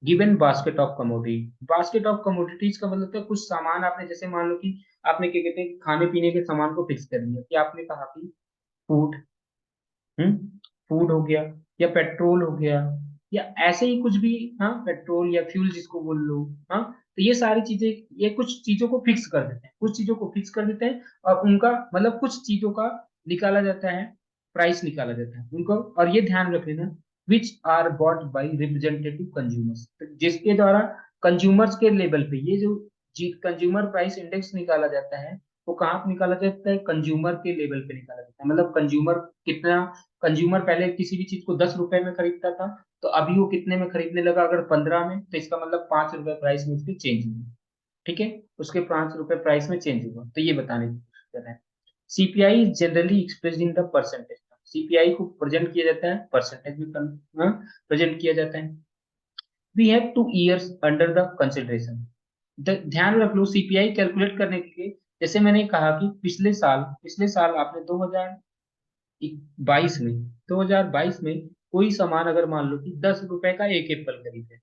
given basket of commodity. Basket of commodities का मतलब है कुछ सामान आपने, जैसे मान लो कि आपने क्या कहते हैं खाने पीने के सामान को फिक्स कर दिया कि आपने कहा कि फूड, फूड हो गया, या पेट्रोल हो गया, या ऐसे ही कुछ भी, हाँ, पेट्रोल या फ्यूल जिसको बोल लो, हाँ, तो ये सारी चीजें, ये कुछ चीजों को फिक्स कर देते हैं, कुछ चीजों को फिक्स कर देते हैं, और उनका मतलब कुछ चीजों का निकाला जाता है, प्राइस निकाला जाता है उनको, और ये ध्यान रख लेना, which are bought by representative consumers, जिसके द्वारा कंज्यूमर्स के लेवल पे ये जो कंज्यूमर प्राइस इंडेक्स निकाला जाता है, वो कहाँ पे निकाला जाता है, कंज्यूमर के लेवल पे निकाला जाता है। मतलब कंज्यूमर कितना, कंज्यूमर पहले किसी भी चीज को 10 रुपए में खरीदता था, तो अभी वो कितने में खरीदने लगा, अगर 15 में, तो इसका मतलब 5 रुपए प्राइस में उसकी चेंज हुई। ठीक है, उसके 5 रुपए प्राइस में चेंज हुआ, तो ये बताने की कोशिश कर रहे हैं। CPI is generally expressed in the percentage. CPI को प्रेजेंट किया जाता है परसेंटेज में, प्रेजेंट किया जाता है। We have 2 years under the consideration. ध्यान रख लो, सीपीआई कैलकुलेट करने के लिए, जैसे मैंने कहा कि पिछले साल आपने 2022 में कोई सामान अगर मान लो कि 10 रुपए का एक एप्पल खरीदे,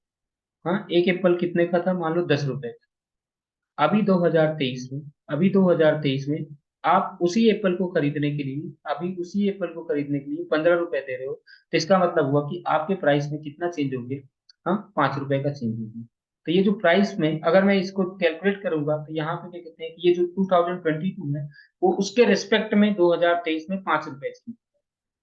हाँ, एक एप्पल कितने का था, मान लो 10 रुपए का। अभी 2023 में आप उसी एप्पल को खरीदने के लिए, अभी उसी एप्पल को खरीदने के लिए 15 रुपए दे रहे हो, तो इसका मतलब हुआ कि आपके प्राइस में कितना चेंज हो गया, हाँ, 5 रुपए का चेंज हो गया। तो ये जो प्राइस में अगर मैं इसको कैलकुलेट करूंगा, तो यहाँ पे क्या कहते हैं कि ये जो 2022 है, वो उसके रेस्पेक्ट में 2023 में 5 रुपए चेंज,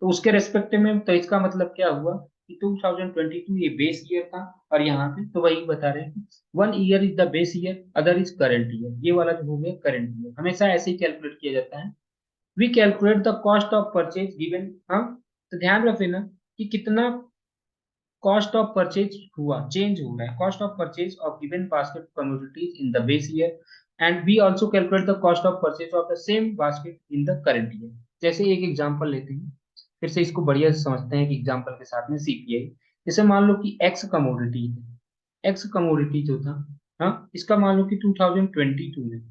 तो उसके रेस्पेक्टिव में, तो इसका मतलब क्या हुआ कि 2022 ये बेस ईयर था, और यहाँ पे तो वही बता रहे हैं कि 1 year is the base year, other is current year, ये वाला जो हो गया करंट ईयर, हमेशा ऐसे ही कैलकुलेट किया जाता है। We calculate the cost of purchase given, हाँ, तो ध्यान रख लेना कि कितना कॉस्ट ऑफ परचेज हुआ, चेंज हो रहा है, cost of purchase of given basket commodities in the base year, and we also calculate the cost of purchase of the same basket in the current year. जैसे एक example लेते हैं, फिर से इसको बढ़िया से समझते हैं कि एग्जांपल के साथ में सीपीआई। जैसे मान लो कि एक्स कमोडिटी है, एक्स कमोडिटी जो था, हाँ, इसका मान लो कि 2022 में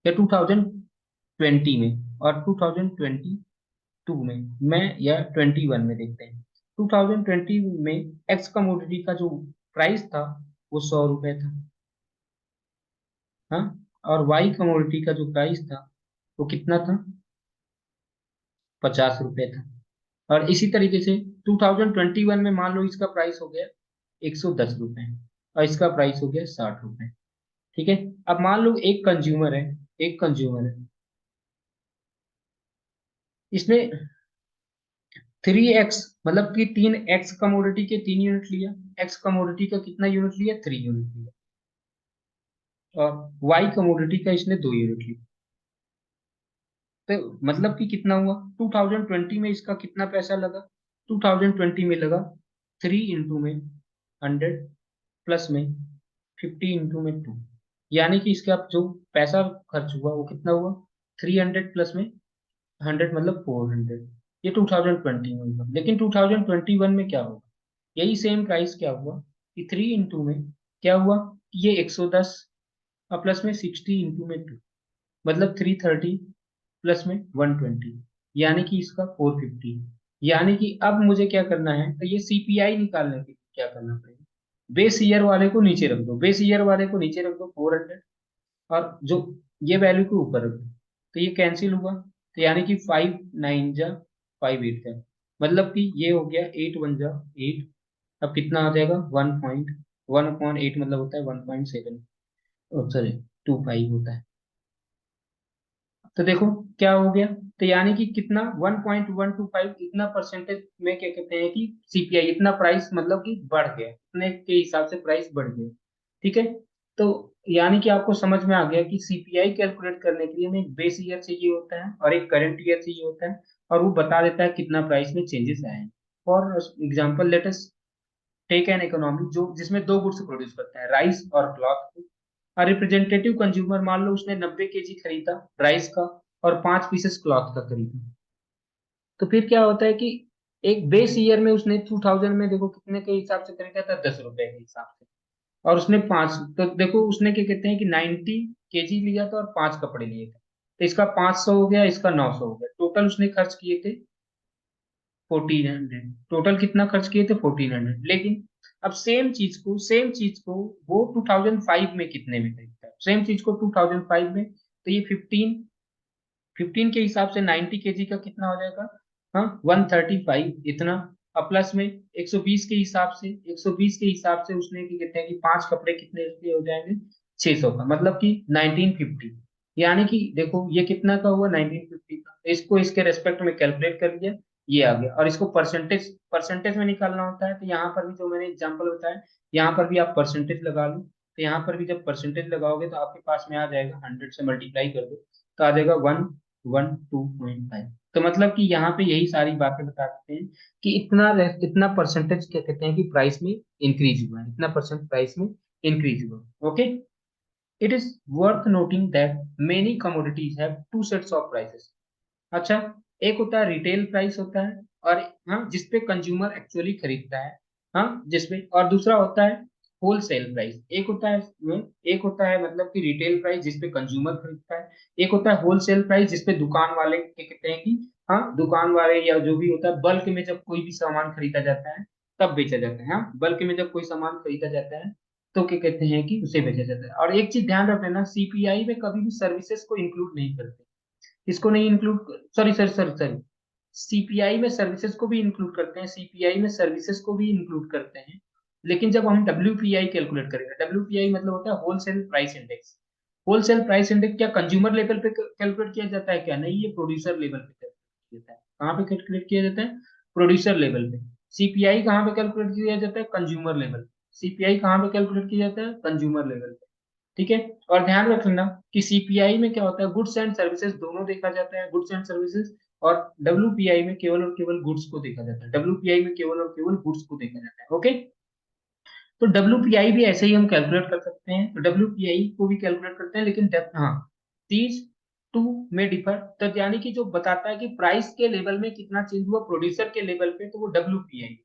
या 2020 में और 2022 में, मैं या 21 में देखते हैं। 2020 में एक्स कमोडिटी का जो प्राइस था वो 100 रुपए था, हाँ, और वाई कमोडिटी का जो प्राइस था वो कितना था, 50 रुपए था। और इसी तरीके से 2021 में मान लो इसका प्राइस हो गया 110 रुपए, और इसका प्राइस हो गया 60 रुपए। ठीक है, अब मान लो एक कंज्यूमर है, इसने 3x मतलब कि 3x कमोडिटी के 3 यूनिट लिया, x कमोडिटी का कितना यूनिट लिया, 3 यूनिट लिया, और y कमोडिटी का इसने 2 यूनिट लिया। तो मतलब कि कितना हुआ, 2020 में इसका कितना पैसा लगा, 2020 में लगा 3 इंटू में 100 प्लस में 50 इंटू में 2, यानी कि इसका जो पैसा खर्च हुआ वो कितना हुआ, 300 प्लस में 100 मतलब 400। ये 2020 में हुआ, लेकिन 2021 में क्या होगा, यही सेम प्राइस क्या हुआ कि 3 इंटू में क्या हुआ, ये 110 और प्लस में 60 इंटू में 2, मतलब 330 प्लस में 120, यानी कि इसका 450। यानी कि अब मुझे क्या करना है, तो ये सीपीआई निकालने के लिए क्या करना पड़ेगा, बेस ईयर वाले को नीचे रख दो, बेस ईयर वाले को नीचे रख दो 400, और जो ये वैल्यू को ऊपर रख दो, तो ये कैंसिल हुआ, तो यानी कि 5 9 जा 5 8 जा, मतलब कि ये हो गया 8 1 जा 8। अब कितना आ जाएगा, 1.1/8 मतलब होता है 1.7, सॉरी 25 होता है। तो देखो क्या हो गया, तो यानी कि कितना 1.125, इतना परसेंटेज में क्या कहते हैं कि सीपीआई, इतना प्राइस मतलब कि बढ़ गया, इतने के हिसाब से प्राइस बढ़ गया। ठीक है, तो यानी कि आपको समझ में आ गया कि सीपीआई कैलकुलेट करने के लिए हमें एक बेस ईयर चाहिए होता है और एक करंट ईयर चाहिए होता है, और वो बता देता है कितना प्राइस में चेंजेस आए हैं। For example let us take an economy जो जिसमें दो गुड्स प्रोड्यूस करता है, राइस और क्लॉथ। और रिप्रेजेंटेटिव कंज्यूमर मान लो उसने 90 केजी खरीदा राइस का और 5 पीसेस क्लॉथ का खरीदा, तो फिर क्या होता है कि एक बेस ईयर में उसने 2000 में देखो कितने के हिसाब से खरीदा था, 10 रुपए के हिसाब से, और उसने पांच, तो देखो उसने क्या कहते हैं कि 90 केजी लिया था और 5 कपड़े लिए थे, तो इसका 500 हो गया, इसका 900 हो गया, टोटल उसने खर्च किए थे 1400। टोटल कितना खर्च किए थे 1400, लेकिन अब सेम चीज को वो 2005 में कितने में खरीदता है, सेम चीज को 2005 में, तो ये 15 के हिसाब से 90 केजी का कितना हो जाएगा, हाँ 135 इतना, और प्लस में 120 के हिसाब से, 120 के हिसाब से उसने क्या कहते हैं कि 5 कपड़े कितने के हो जाएंगे, 600 का, मतलब कि 1950। यानी कि देखो ये कितना का हुआ 1950 का, तो इसको इसके रेस्पेक्ट में कैलकुलेट कर लिया, ये आ गया, और इसको परसेंटेज परसेंटेज में निकालना होता है, तो यहाँ पर भी जो मैंने एग्जांपल बताया, यहाँ पर भी आप परसेंटेज लगा लो, तो यहाँ पर भी जब परसेंटेज लगाओगे तो आपके पास में आ जाएगा, 100 से मल्टीप्लाई कर दो तो आ जाएगा 112.5। तो मतलब कि यहाँ पे यही सारी बातें बताते हैं कि इतना परसेंटेज क्या कहते हैं कि प्राइस में इंक्रीज हुआ है, इतना परसेंट प्राइस में इंक्रीज हुआ। Okay, it is worth noting that many commodities have two sets of prices. अच्छा, एक होता है रिटेल प्राइस होता है, और हाँ जिसपे कंज्यूमर एक्चुअली खरीदता है, हाँ जिसपे, और दूसरा होता है होलसेल प्राइस। एक होता है मतलब कि रिटेल प्राइस जिसपे कंज्यूमर खरीदता है, एक होता है होलसेल प्राइस जिसपे दुकान वाले क्या कहते हैं कि, हाँ दुकान वाले या जो भी होता है, बल्क में जब कोई भी सामान खरीदा जाता है तब बेचा जाता है, हाँ बल्क में जब कोई सामान खरीदा जाता है तो क्या कहते हैं कि उसे बेचा जाता है। और एक चीज ध्यान रख लेना, सीपीआई में कभी भी सर्विसेज को इंक्लूड नहीं करते, इसको नहीं include, sorry sorry sorry sorry, CPI में सर्विसेज को भी इंक्लूड करते हैं, सीपीआई में सर्विसेज को भी इंक्लूड करते हैं, लेकिन जब हम डब्ल्यूपीआई कैलकुलेट करेंगे, डब्ल्यूपीआई मतलब होता है wholesale price index. Wholesale price index क्या कंज्यूमर लेवल पे कैलकुलेट किया जाता है क्या, नहीं, ये प्रोड्यूसर लेवल पे कैलकुलेट किया जाता है। कहाँ पे कैलकुलेट किया जाता है, प्रोड्यूसर लेवल पे। सीपीआई कहाँ पे कैलकुलेट किया जाता है, कंज्यूमर लेवल। सीपीआई कहाँ पे कैलकुलेट किया जाता है, कंज्यूमर लेवल पे। ठीक है, और ध्यान रखना कि सीपीआई में क्या होता है, गुड्स एंड सर्विसेज दोनों देखा जाता है, गुड्स एंड सर्विसेज, और डब्ल्यूपीआई में केवल और केवल गुड्स को देखा जाता है, डब्ल्यूपीआई में केवल और केवल गुड्स को देखा जाता है। ओके, तो डब्ल्यूपीआई भी ऐसे ही हम कैलकुलेट कर सकते हैं, तो डब्ल्यूपीआई को भी कैलकुलेट करते हैं, लेकिन हाँ तीज टू में डिफर, तो यानी कि जो बताता है कि प्राइस के लेवल में कितना चेंज हुआ प्रोड्यूसर के लेवल पे, तो वो डब्ल्यूपीआई।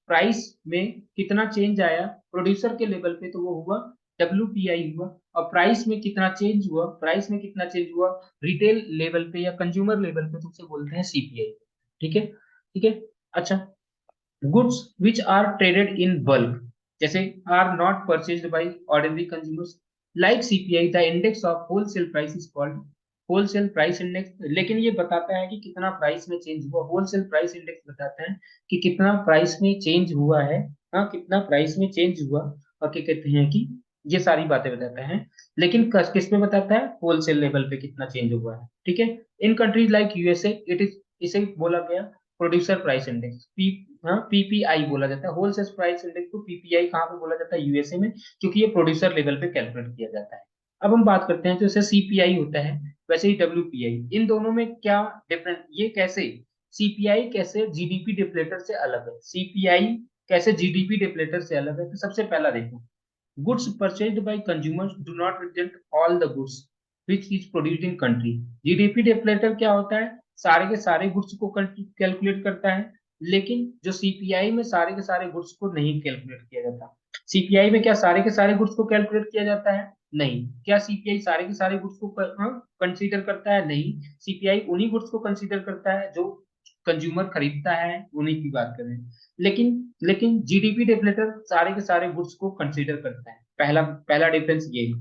प्राइस में कितना चेंज आया प्रोड्यूसर के लेवल पे, तो वो हुआ डब्ल्यूपीआई हुआ। और प्राइस में कितना चेंज हुआ, प्राइस में कितना चेंज हुआ रिटेल लेवल पे या कंज्यूमर लेवल पे, तो उसे बोलते हैं सीपीआई। ठीक है, ठीक है। अच्छा, goods which are traded in bulk जैसे are not purchased by ordinary consumers like CPI, the index of wholesale price is called wholesale price index. लेकिन ये बताता है कि कितना प्राइस में चेंज हुआ, होलसेल प्राइस इंडेक्स बताता है कि कितना प्राइस में चेंज हुआ है, हाँ कितना प्राइस में चेंज हुआ, और क्या कहते हैं कि ये सारी बातें बताता है। लेकिन किस पे बताता है, होलसेल लेवल पे कितना चेंज हुआ है। ठीक है, in countries like USA it is, इसे बोला गया प्रोड्यूसर प्राइस इंडेक्स, पीपीआई बोला जाता है। होलसेल प्राइस इंडेक्स को पीपीआई कहाँ पे बोला जाता है? यूएसए में, क्योंकि ये प्रोड्यूसर लेवल पे कैलकुलेट किया जाता है। अब हम बात करते हैं, जैसे सीपीआई होता है वैसे ही डब्ल्यूपीआई, इन दोनों में क्या डिफरेंस, ये कैसे, सीपीआई कैसे जीडीपी डिफ्लेटर से अलग है, सीपीआई कैसे जीडीपी डिफ्लेटर से अलग है? तो सबसे पहला देखो, goods purchased bye consumers do not represent all the goods which is produced in country. GDP deflator क्या होता है? सारे के सारे गुड्स को कैलकुलेट करता है, लेकिन जो सीपीआई में सारे के सारे गुड्स को नहीं कैलकुलेट किया जाता। सीपीआई में क्या सारे के सारे गुड्स को कैलकुलेट किया जाता है? नहीं। क्या सीपीआई सारे के सारे गुड्स को कंसीडर करता है? नहीं। सीपीआई उन्हीं गुड्स को कंसीडर करता है जो कंज्यूमर खरीदता है, उन्हीं की बात करें। लेकिन लेकिन जीडीपी डिफ्लेटर सारे के सारे गुड्स को कंसीडर करता है। पहला पहला डिफरेंस ये है।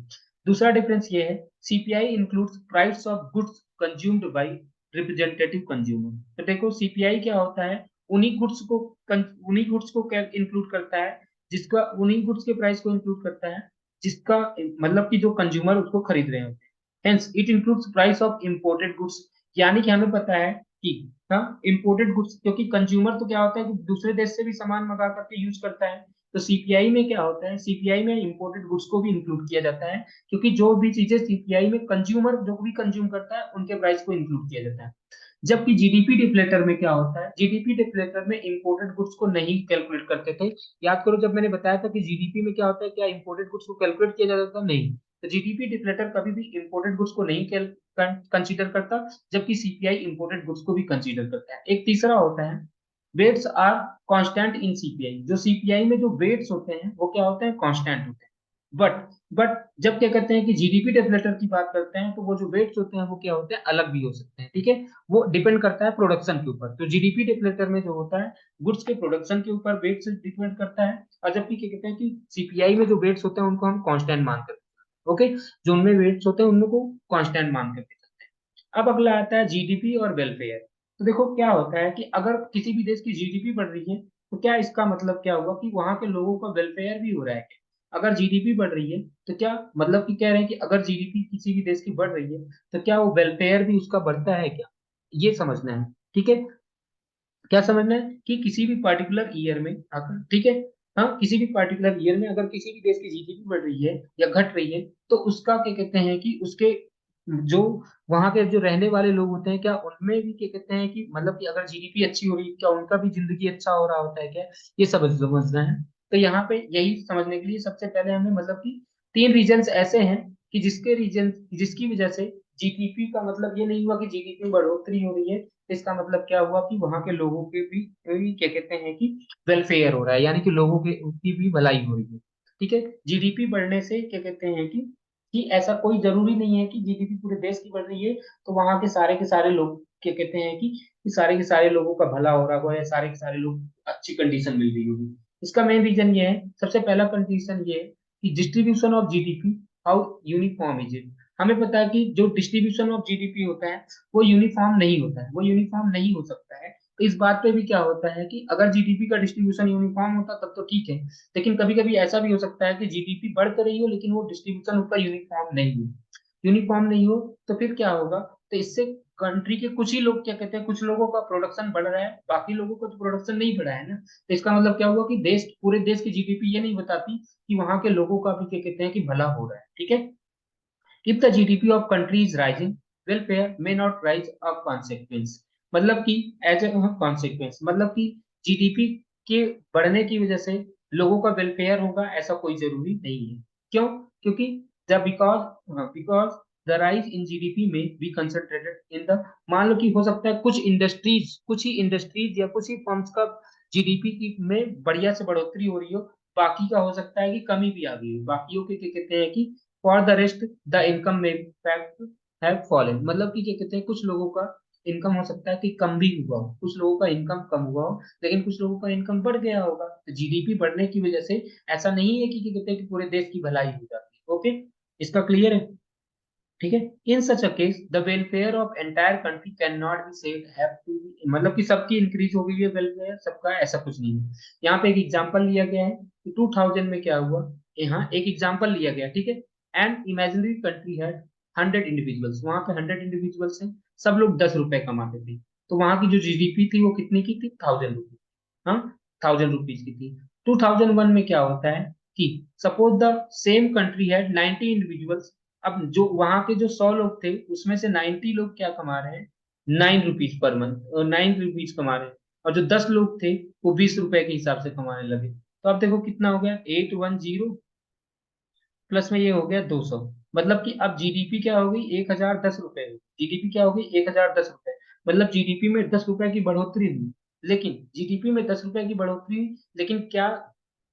दूसरा डिफरेंस ये है, CPI includes price of goods consumed by representative consumer. तो देखो सीपीआई क्या होता है, उन्हीं गुड्स को इंक्लूड करता है, जिसका उन्हीं गुड्स के प्राइस को इंक्लूड करता है जिसका मतलब कि जो कंज्यूमर उसको खरीद रहे होते हैं। Hence it includes price of imported goods. यानी कि हमें पता है कि हाँ, इंपोर्टेड गुड्स, क्योंकि कंज्यूमर तो क्या होता है कि दूसरे देश से भी सामान मंगा करके यूज करता है। तो सीपीआई में क्या होता है, सीपीआई में इंपोर्टेड गुड्स को भी इंक्लूड किया जाता है, क्योंकि जो भी चीजें सीपीआई में कंज्यूमर जो भी कंज्यूम करता है उनके प्राइस को इंक्लूड किया जाता है। जबकि जीडीपी डिफ्लेटर में क्या होता है, जीडीपी डिफ्लेटर में इंपोर्टेड गुड्स को नहीं कैलकुलेट करते थे। याद करो जब मैंने बताया था कि जीडीपी में क्या होता है, क्या इंपोर्टेड गुड्स को कैलकुलेट किया जाता था? नहीं। तो जीडीपी डिफ्लेटर कभी भी इंपोर्टेड गुड्स को नहीं कंसीडर करता, जबकि सीपीआई इंपोर्टेड गुड्स को भी कंसीडर करता है। एक तीसरा होता है, weights are constant in CPI. जो सीपीआई में जो वेट्स होते हैं वो क्या होते हैं? कांस्टेंट होते हैं। बट बट जब क्या कहते हैं कि जीडीपी डेफलेटर की बात करते हैं, तो वो जो वेट्स होते हैं वो क्या होते हैं? अलग भी हो सकते हैं। ठीक है, वो डिपेंड करता है प्रोडक्शन के ऊपर। तो जीडीपी डेफलेटर में जो होता है, गुड्स के प्रोडक्शन के ऊपर वेट्स डिपेंड करता है। और जबकि क्या कहते हैं कि सीपीआई में जो वेट्स होते हैं उनको हम कांस्टेंट मान करते हैं। ओके, जो उनमें वेट्स होते हैं उनको कांस्टेंट मान करके चलते हैं। अब अगला आता है जीडीपी और वेलफेयर। तो देखो क्या होता है कि अगर किसी भी देश की जीडीपी बढ़ रही है, तो क्या इसका मतलब क्या हुआ कि वहां के लोगों का वेलफेयर भी हो रहा है? अगर जीडीपी बढ़ रही है तो क्या मतलब कि कह रहे हैं कि अगर जीडीपी किसी भी देश की बढ़ रही है तो क्या वो वेलफेयर भी उसका बढ़ता है क्या? ये समझना है। ठीक है, क्या समझना है कि किसी भी पर्टिकुलर ईयर में अगर, ठीक है, हाँ, किसी भी पर्टिकुलर ईयर में अगर किसी भी देश की जीडीपी बढ़ रही है या घट रही है, तो उसका क्या कहते हैं कि उसके जो वहां के जो रहने वाले लोग होते हैं, क्या उनमें भी क्या कहते हैं कि मतलब कि अगर जीडीपी अच्छी हो रही है, क्या उनका भी जिंदगी अच्छा हो रहा होता है क्या? ये सब समझना है। तो यहाँ पे यही समझने के लिए सबसे पहले हमें मतलब कि तीन रीजन्स ऐसे हैं कि जिसकी वजह से जीडीपी का मतलब ये नहीं हुआ कि जीडीपी में बढ़ोतरी हो रही है, इसका मतलब क्या हुआ कि वहां के लोगों के भी क्या कहते हैं कि वेलफेयर हो रहा है, यानी कि लोगों के उनकी भी भलाई हो रही है। ठीक है, जीडीपी बढ़ने से क्या कहते हैं कि ऐसा कोई जरूरी नहीं है कि जीडीपी पूरे देश की बढ़ रही है तो वहां के सारे लोग क्या कहते हैं कि सारे के सारे लोगों का भला हो रहा होगा या सारे के सारे लोग अच्छी कंडीशन मिल रही होगी। इसका मेन रीजन ये है, सबसे पहला कंडीशन ये है कि distribution of GDP, how uniform is it. हमें पता है कि जो डिस्ट्रीब्यूशन ऑफ जीडीपी होता है वो यूनिफॉर्म नहीं होता है, वो यूनिफॉर्म नहीं हो सकता है। तो इस बात पे भी क्या होता है कि अगर जीडीपी का डिस्ट्रीब्यूशन यूनिफॉर्म होता तब तो ठीक है, लेकिन कभी कभी ऐसा भी हो सकता है कि जीडीपी बढ़ तो रही हो लेकिन वो डिस्ट्रीब्यूशन उसका यूनिफॉर्म नहीं हो। यूनिफॉर्म नहीं हो तो फिर क्या होगा? तो इससे कंट्री के कुछ ही लोग क्या कहते हैं, कुछ लोगों का प्रोडक्शन बढ़ रहा है, बाकी लोगों का तो प्रोडक्शन नहीं बढ़ा है ना। तो इसका मतलब क्या हुआ कि देश, पूरे देश की जीडीपी ये नहीं बताती कि वहां के लोगों का भी क्या कहते हैं कि भला हो रहा है। ठीक है, if the GDP of country is rising, welfare may not rise a consequence। मतलब कि एज ए कॉन्सिक्वेंस, मतलब कि जीडीपी के बढ़ने की वजह से लोगों का वेलफेयर होगा ऐसा कोई जरूरी नहीं है। क्यों? क्योंकि the because the rise in GDP में बी कंसंट्रेटेड इन द, मान लो कि हो सकता है कुछ ही इंडस्ट्रीज या कुछ ही फर्म्स का जीडीपी की में बढ़िया से बढ़ोतरी हो रही हो, बाकी का हो सकता है कि कमी भी आ गई हो, बाकियों के क्या कहते हैं कि for the rest the income में फैक्ट हैव फॉलन। मतलब कि क्या कहते हैं, कुछ लोगों का इनकम हो सकता है कि कम भी हुआ हो, कुछ लोगों का इनकम कम हुआ हो, लेकिन कुछ लोगों का इनकम बढ़ गया होगा। तो जीडीपी बढ़ने की वजह से ऐसा नहीं है कि क्या कहते हैं कि पूरे देश की भलाई हो जाती है। ओके, इसका क्लियर है? ठीक है, in such a case the welfare of entire country can not be said have to be, मतलब कि सबकी इंक्रीज हो गई है वेलफेयर सबका, ऐसा कुछ नहीं है। यहाँ पे एक एग्जांपल लिया गया है कि 2000 में क्या हुआ। यहाँ एक एग्जांपल लिया गया, ठीक है। And imaginary country had 100 individuals, वहां पे 100 इंडिविजुअल्स हैं, सब लोग 10 रुपए कमाते थे। तो वहां की जो जीडीपी थी वो कितनी की थी, 1000 रुपीज। हाँ, 1000 रुपीज की थी। 2001 में क्या होता है कि सपोज द सेम कंट्री है 90 इंडिविजुअल्स। अब जो वहां के जो 100 लोग थे उसमें से 90 लोग क्या कमा रहे हैं, 9 रुपीज पर मंथ, 9 रुपीज कमा रहे हैं। और जो 10 लोग थे वो 20 रुपए के हिसाब से कमाने लगे। तो अब देखो कितना हो गया, 810 प्लस में ये हो गया 200। मतलब कि अब जीडीपी क्या हो गई, 1010 रुपए। जीडीपी क्या हो गई, 1010 रुपए। मतलब जीडीपी में 10 रुपए की बढ़ोतरी हुई। लेकिन जीडीपी में 10 रुपए की बढ़ोतरी हुई, लेकिन क्या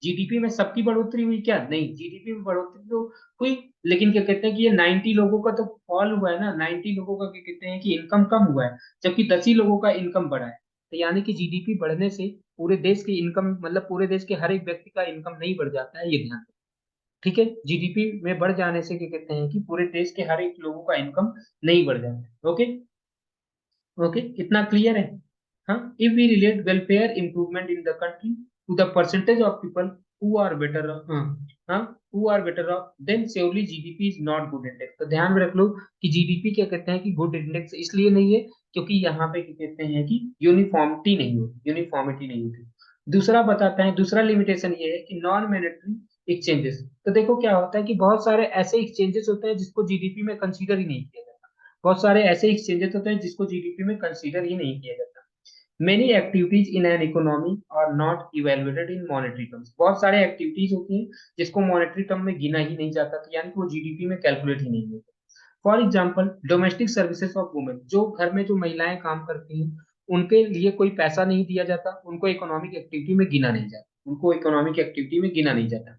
जीडीपी में सबकी बढ़ोतरी हुई, क्या नहीं, जीडीपी में बढ़ोतरी तो हुई। लेकिन क्या कहते हैं कि ये 90 लोगों का तो फॉल हुआ है ना, 90 लोगों का क्या कहते हैं कि इनकम कम हुआ है, जबकि 10 ही लोगों का इनकम बढ़ा है। तो यानी कि जीडीपी बढ़ने से पूरे देश की इनकम, मतलब पूरे देश के हर एक व्यक्ति का इनकम नहीं बढ़ जाता है, ये ध्यान। ठीक है, जीडीपी में बढ़ जाने से क्या कहते हैं कि पूरे देश के हर एक लोगों का इनकम नहीं बढ़ जाता है। ओके, ओके, इतना क्लियर है। हाँ, if we relate welfare improvement in the country to the percentage of people who are better, हाँ, who are better off, then surely GDP is not good index. तो ध्यान में रख लो कि जीडीपी क्या कहते हैं कि गुड इंडेक्स इसलिए नहीं है क्योंकि यहाँ पे क्या कहते हैं कि यूनिफॉर्मिटी नहीं होती। दूसरा बताते हैं, दूसरा लिमिटेशन ये है कि नॉन मॉनेटरी एक्सचेंजेस। तो देखो क्या होता है कि बहुत सारे ऐसे एक्सचेंजेस होते हैं जिसको जीडीपी में कंसीडर ही नहीं किया जाता। बहुत सारे ऐसे एक्सचेंजेस होते हैं जिसको जीडीपी में कंसीडर ही नहीं किया जाता। Many activities in an economy are not evaluated in monetary terms. बहुत सारे एक्टिविटीज होती हैं जिसको मॉनेटरी टर्म में गिना ही नहीं जाता, तो यानी कि वो जीडीपी में कैलकुलेट ही नहीं होता। For example, domestic services of women, जो घर में जो महिलाएं काम करती हैं उनके लिए कोई पैसा नहीं दिया जाता, उनको इकोनॉमिक एक्टिविटी में गिना नहीं जाता, उनको इकोनॉमिक एक्टिविटी में गिना नहीं जाता।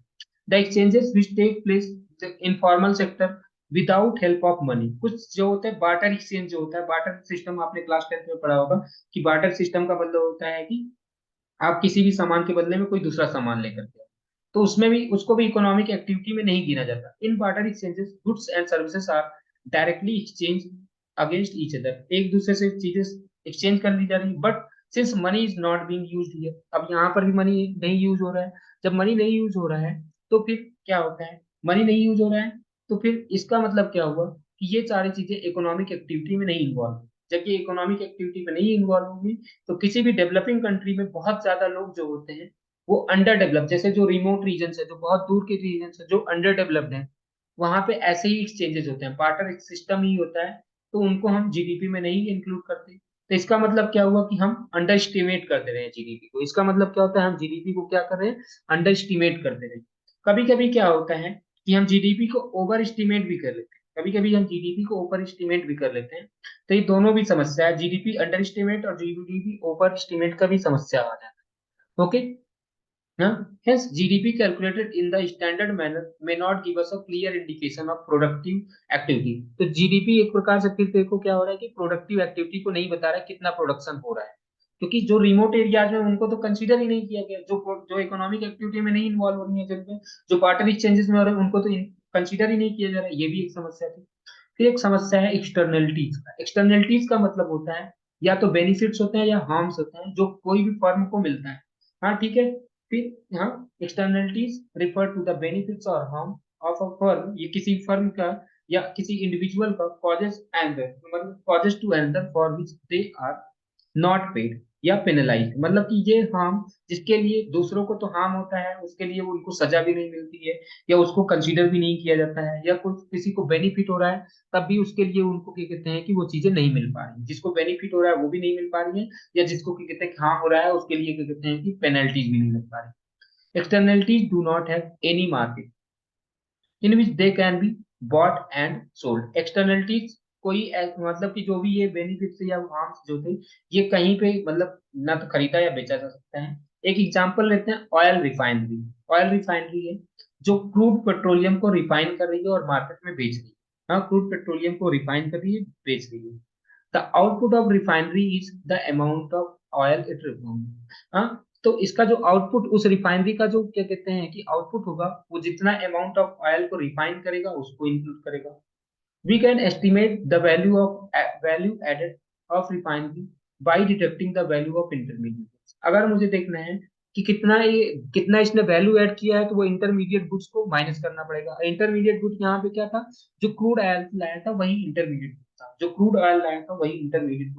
The exchanges which take place the informal sector without help of money, कुछ जो होता है बार्टर एक्सचेंज, जो होता है बार्टर सिस्टम, आपने क्लास 10th में पढ़ा होगा कि बार्टर सिस्टम का मतलब होता है कि आप किसी भी सामान के बदले में कोई दूसरा सामान लेकर के आओ। तो उसमें भी, उसको भी इकोनॉमिक एक्टिविटी में नहीं गिना जाता। In barter exchanges goods and services are directly exchange against each other, एक दूसरे से चीजें एक्सचेंज कर ली जा रही, but since money is not being used here, अब यहाँ पर भी मनी नहीं यूज हो रहा है। जब मनी नहीं यूज हो रहा है तो फिर क्या होता है, मनी नहीं यूज हो रहा है तो फिर इसका मतलब क्या हुआ कि ये सारी चीजें इकोनॉमिक एक्टिविटी में नहीं इन्वॉल्व। जब ये इकोनॉमिक एक्टिविटी में नहीं इन्वॉल्व होगी तो किसी भी डेवलपिंग कंट्री में बहुत ज्यादा लोग जो होते हैं वो अंडर डेवलप, जैसे जो रिमोट रीजन है, जो बहुत दूर के रीजन है, जो अंडर डेवलप्ड है, वहां पे ऐसे ही एक्सचेंजेस होते हैं, बार्टर सिस्टम ही होता है। तो उनको हम जीडीपी में नहीं इंक्लूड करते। तो इसका मतलब क्या हुआ कि हम अंडर एस्टिमेट कर दे रहे हैं जीडीपी को। इसका मतलब क्या होता है, हम जीडीपी को क्या कर रहे हैं, अंडर एस्टिमेट कर दे रहे हैं। कभी कभी क्या होता है कि हम जीडीपी को ओवर एस्टिमेट भी कर लेते हैं, कभी कभी हम जीडीपी को ओवर एस्टिमेट भी कर लेते हैं। तो ये दोनों भी समस्या है, जीडीपी अंडर एस्टिमेट और जीडीपी ओवर एस्टिमेट का भी समस्या आ जाता है। Okay, huh? Hence, GDP calculated in the standard manner may not give us a clear indication of productive activity. तो जीडीपी एक प्रकार से फिर देखो क्या हो रहा है कि प्रोडक्टिव एक्टिविटी को नहीं बता रहा है कितना प्रोडक्शन हो रहा है, क्योंकि जो रिमोट एरियाज में उनको तो कंसीडर ही नहीं किया गया, जो इकोनॉमिक एक्टिविटी में नहीं इन्वॉल्व हो रही है, जिनमें जो बार्टर एक्सचेंजेस में हो रहे हैं उनको तो कंसीडर ही नहीं किया जा रहा है। ये भी एक समस्या थी। फिर एक समस्या है एक्सटर्नलिटीज का। एक्सटर्नलिटीज का मतलब होता है या तो बेनिफिट्स होते हैं या हार्म्स होते हैं जो कोई भी फर्म को मिलता है। हाँ, ठीक है। फिर हाँ, externalities refer to the benefits or harm of a firm, ये किसी फर्म का या किसी इंडिविजुअल का कॉजेज एंड, मतलब causes to another for which they are not paid या पेनलाइज, मतलब कि ये हार्म जिसके लिए दूसरों को तो हार्म होता है, उसके लिए उनको सजा भी नहीं मिलती है या उसको कंसीडर भी नहीं किया जाता है, या कुछ किसी को बेनिफिट हो रहा है तब भी उसके लिए उनको क्या कहते हैं कि वो चीजें नहीं मिल पा रही, जिसको बेनिफिट हो रहा है वो भी नहीं मिल पा रही है, या जिसको क्या कहते हैं हार्म हो रहा है उसके लिए क्या कहते हैं कि पेनल्टीज भी नहीं मिल पा रही। Externalities do not have any market in which they can be bought and sold. Externalities कोई मतलब कि जो भी ये बेनिफिट्स या हार्म्स जो थे ये कहीं पे मतलब ना तो खरीदा या बेचा जा सकता है। एक एग्जांपल लेते हैं, ऑयल रिफाइनरी। ऑयल रिफाइनरी है जो क्रूड पेट्रोलियम को रिफाइन कर रही है और मार्केट में बेच रही है। हाँ, क्रूड पेट्रोलियम को रिफाइन कर रही है, बेच रही है। The output of refinery is the amount of oil it refine. हाँ, तो इसका जो आउटपुट, उस रिफाइनरी का जो क्या कहते हैं कि आउटपुट होगा, वो जितना अमाउंट ऑफ ऑयल को रिफाइन करेगा उसको इंक्लूड करेगा। We can estimate the value added of refinery by deducting the value of intermediate. अगर मुझे देखना है कि कितना इसने वैल्यू ऐड किया है तो वो इंटरमीडिएट गुड्स को माइनस करना पड़ेगा। इंटरमीडिएट गुड्स यहाँ पे क्या था, जो क्रूड ऑयल लाया था वही इंटरमीडिएट था, जो क्रूड ऑयल लाया था वही intermediate.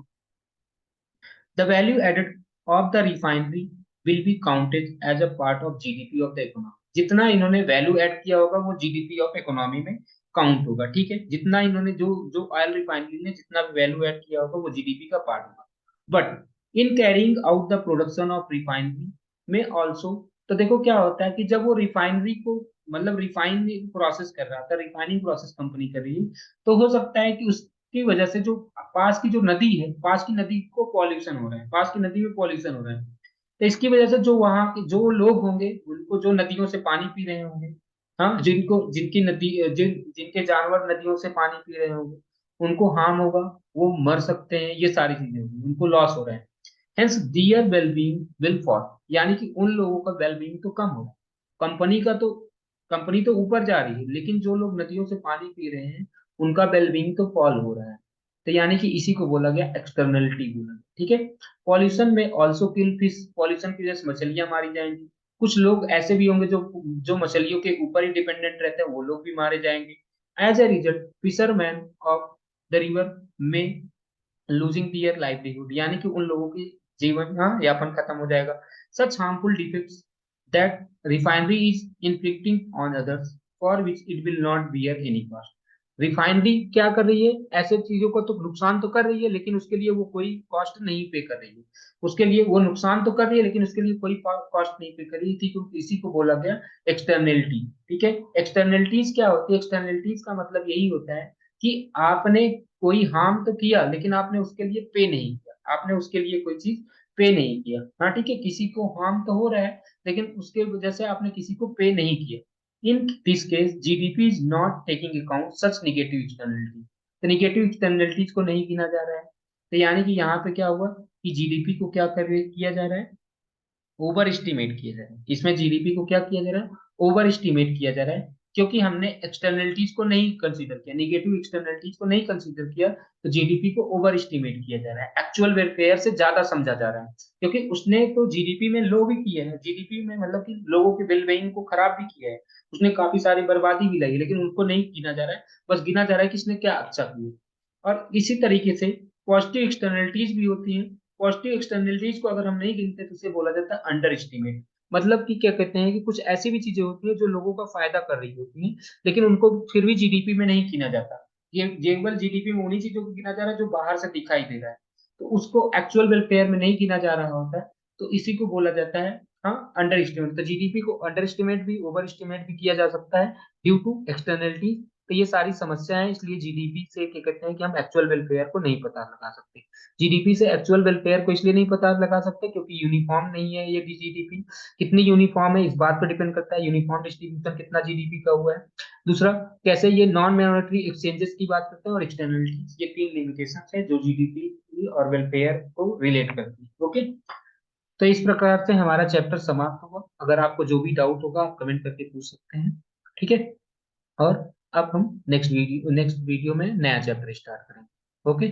The value added of the refinery will be counted as a part of GDP of the economy. जितना इन्होंने वैल्यू ऐड किया होगा वो जीडीपी ऑफ इकोनॉमी में काउंट होगा, ठीक है। जितना इन्होंने जो जो ऑयल रिफाइनरी ने जितना भी वैल्यू ऐड किया होगा वो जीडीपी का पार्ट होगा। But in carrying out the production of refinery में ऑल्सो, तो देखो क्या होता है कि जब वो रिफाइनरी को मतलब रिफाइनिंग प्रोसेस कर रहा था, रिफाइनिंग प्रोसेस कंपनी कर रही है, तो हो सकता है कि उसकी वजह से जो पास की जो नदी है, पास की नदी को पॉल्यूशन हो रहा है, पास की नदी में पॉल्यूशन हो रहा है। तो इसकी वजह से जो वहाँ के जो लोग होंगे उनको जो नदियों से पानी पी रहे होंगे, हाँ, जिनको जिनकी नदी जिनके जानवर नदियों से पानी पी रहे होंगे उनको हार्म होगा, वो मर सकते हैं, ये सारी चीजें होंगी, उनको लॉस हो रहा है। Hence their wellbeing will fall, यानी कि उन लोगों का वेलबींग तो कम होगा। कंपनी का तो कंपनी तो ऊपर जा रही है, लेकिन जो लोग नदियों से पानी पी रहे हैं उनका वेलबींग तो फॉल हो रहा है। तो यानी कि इसी को बोला गया एक्सटर्नलिटी बोला गया, ठीक है। पॉल्यूशन में ऑल्सो किल फिश, पॉल्यूशन की वजह से मछलियां मारी जाएंगी। कुछ लोग ऐसे भी होंगे जो जो मछलियों के ऊपर ही डिपेंडेंट रहते हैं, वो लोग भी मारे जाएंगे। As a result fisherman of the river में लूजिंग दियर लाइवलीहुड, यानी कि उन लोगों की जीवन, हाँ, यापन खत्म हो जाएगा। Such harmful defects that refinery is inflicting on others for which it will not bear any cost. Refinery क्या कर रही है, ऐसे चीजों को तो नुकसान तो कर रही है, लेकिन उसके लिए वो कोई कॉस्ट नहीं पे कर रही है। उसके लिए वो नुकसान तो कर रही है लेकिन उसके लिए कोई कॉस्ट नहीं पे कर रही थी, क्योंकि इसी को बोला गया एक्सटर्नलिटी, ठीक है। एक्सटर्नलिटीज क्या होती है, एक्सटर्नलिटीज का मतलब यही होता है कि आपने कोई हार्म तो किया लेकिन आपने उसके लिए पे नहीं किया, आपने उसके लिए कोई चीज पे नहीं किया, हाँ, ठीक है। किसी को हार्म तो हो रहा है लेकिन उसके वजह से आपने किसी को पे नहीं किया। In this case GDP is not taking account such negative externality, तो निगेटिव एक्सटर्नलिटीज को नहीं गिना जा रहा है। तो यानी कि यहाँ पे क्या हुआ कि जीडीपी को क्या कर किया जा रहा है, ओवर एस्टिमेट किया जा रहा है। इसमें जीडीपी को क्या किया जा रहा है, ओवर एस्टिमेट किया जा रहा है, क्योंकि हमने एक्सटर्नलिटीज को नहीं कंसीडर किया, निगेटिव एक्सटर्नलिटीज को नहीं कंसीडर किया, तो जीडीपी को ओवर एस्टिमेट किया जा रहा है, एक्चुअल वेलफेयर से ज्यादा समझा जा रहा है। क्योंकि उसने तो जीडीपी में लो भी किया है, जीडीपी में मतलब कि लोगों के वेलबींग को खराब भी किया है, उसने काफी सारी बर्बादी भी लाई, लेकिन उनको नहीं गिना जा रहा है। बस गिना जा रहा है कि इसने क्या अच्छा किया। और इसी तरीके से पॉजिटिव एक्सटर्नलिटीज भी होती हैं। पॉजिटिव एक्सटर्नलिटीज को अगर हम नहीं गिनते तो उसे बोला जाता है अंडर एस्टिमेट। मतलब कि क्या कहते हैं कि कुछ ऐसी भी चीजें होती है जो लोगों का फायदा कर रही होती हैं, लेकिन उनको फिर भी जीडीपी में नहीं गिना जाता। ये केवल जीडीपी में उन्हीं चीजों को गिना जा रहा है जो बाहर से दिखाई दे रहा है, तो उसको एक्चुअल वेलफेयर में नहीं गिना जा रहा होता है। तो इसी को बोला जाता है, हाँ, अंडर एस्टिमेट। तो जीडीपी को अंडर एस्टिमेट भी ओवर एस्टिमेट भी किया जा सकता है ड्यू टू एक्सटर्नलिटी। तो ये सारी समस्याएं हैं, इसलिए जीडीपी से क्या कहते हैं कि हम एक्चुअल वेलफेयर को नहीं पता लगा सकते। जीडीपी से एक्चुअल वेलफेयर को इसलिए नहीं पता लगा सकते क्योंकि यूनिफॉर्म नहीं है ये जीडीपी। कितनी यूनिफॉर्म है इस बात पर डिपेंड करता है, यूनिफॉर्म डिस्ट्रीब्यूशन कितना जीडीपी का हुआ है। दूसरा, कैसे ये नॉन मॉनेटरी एक्सचेंजेस की बात करते हैं, और एक्सटर्नलिटीज, ये तीन लिमिटेशन है जो जीडीपी और वेलफेयर को रिलेट करती है। ओके, तो इस प्रकार से हमारा चैप्टर समाप्त हुआ। अगर आपको जो भी डाउट होगा आप कमेंट करके पूछ सकते हैं, ठीक है। और अब हम नेक्स्ट वीडियो में नया चैप्टर स्टार्ट करेंगे। ओके।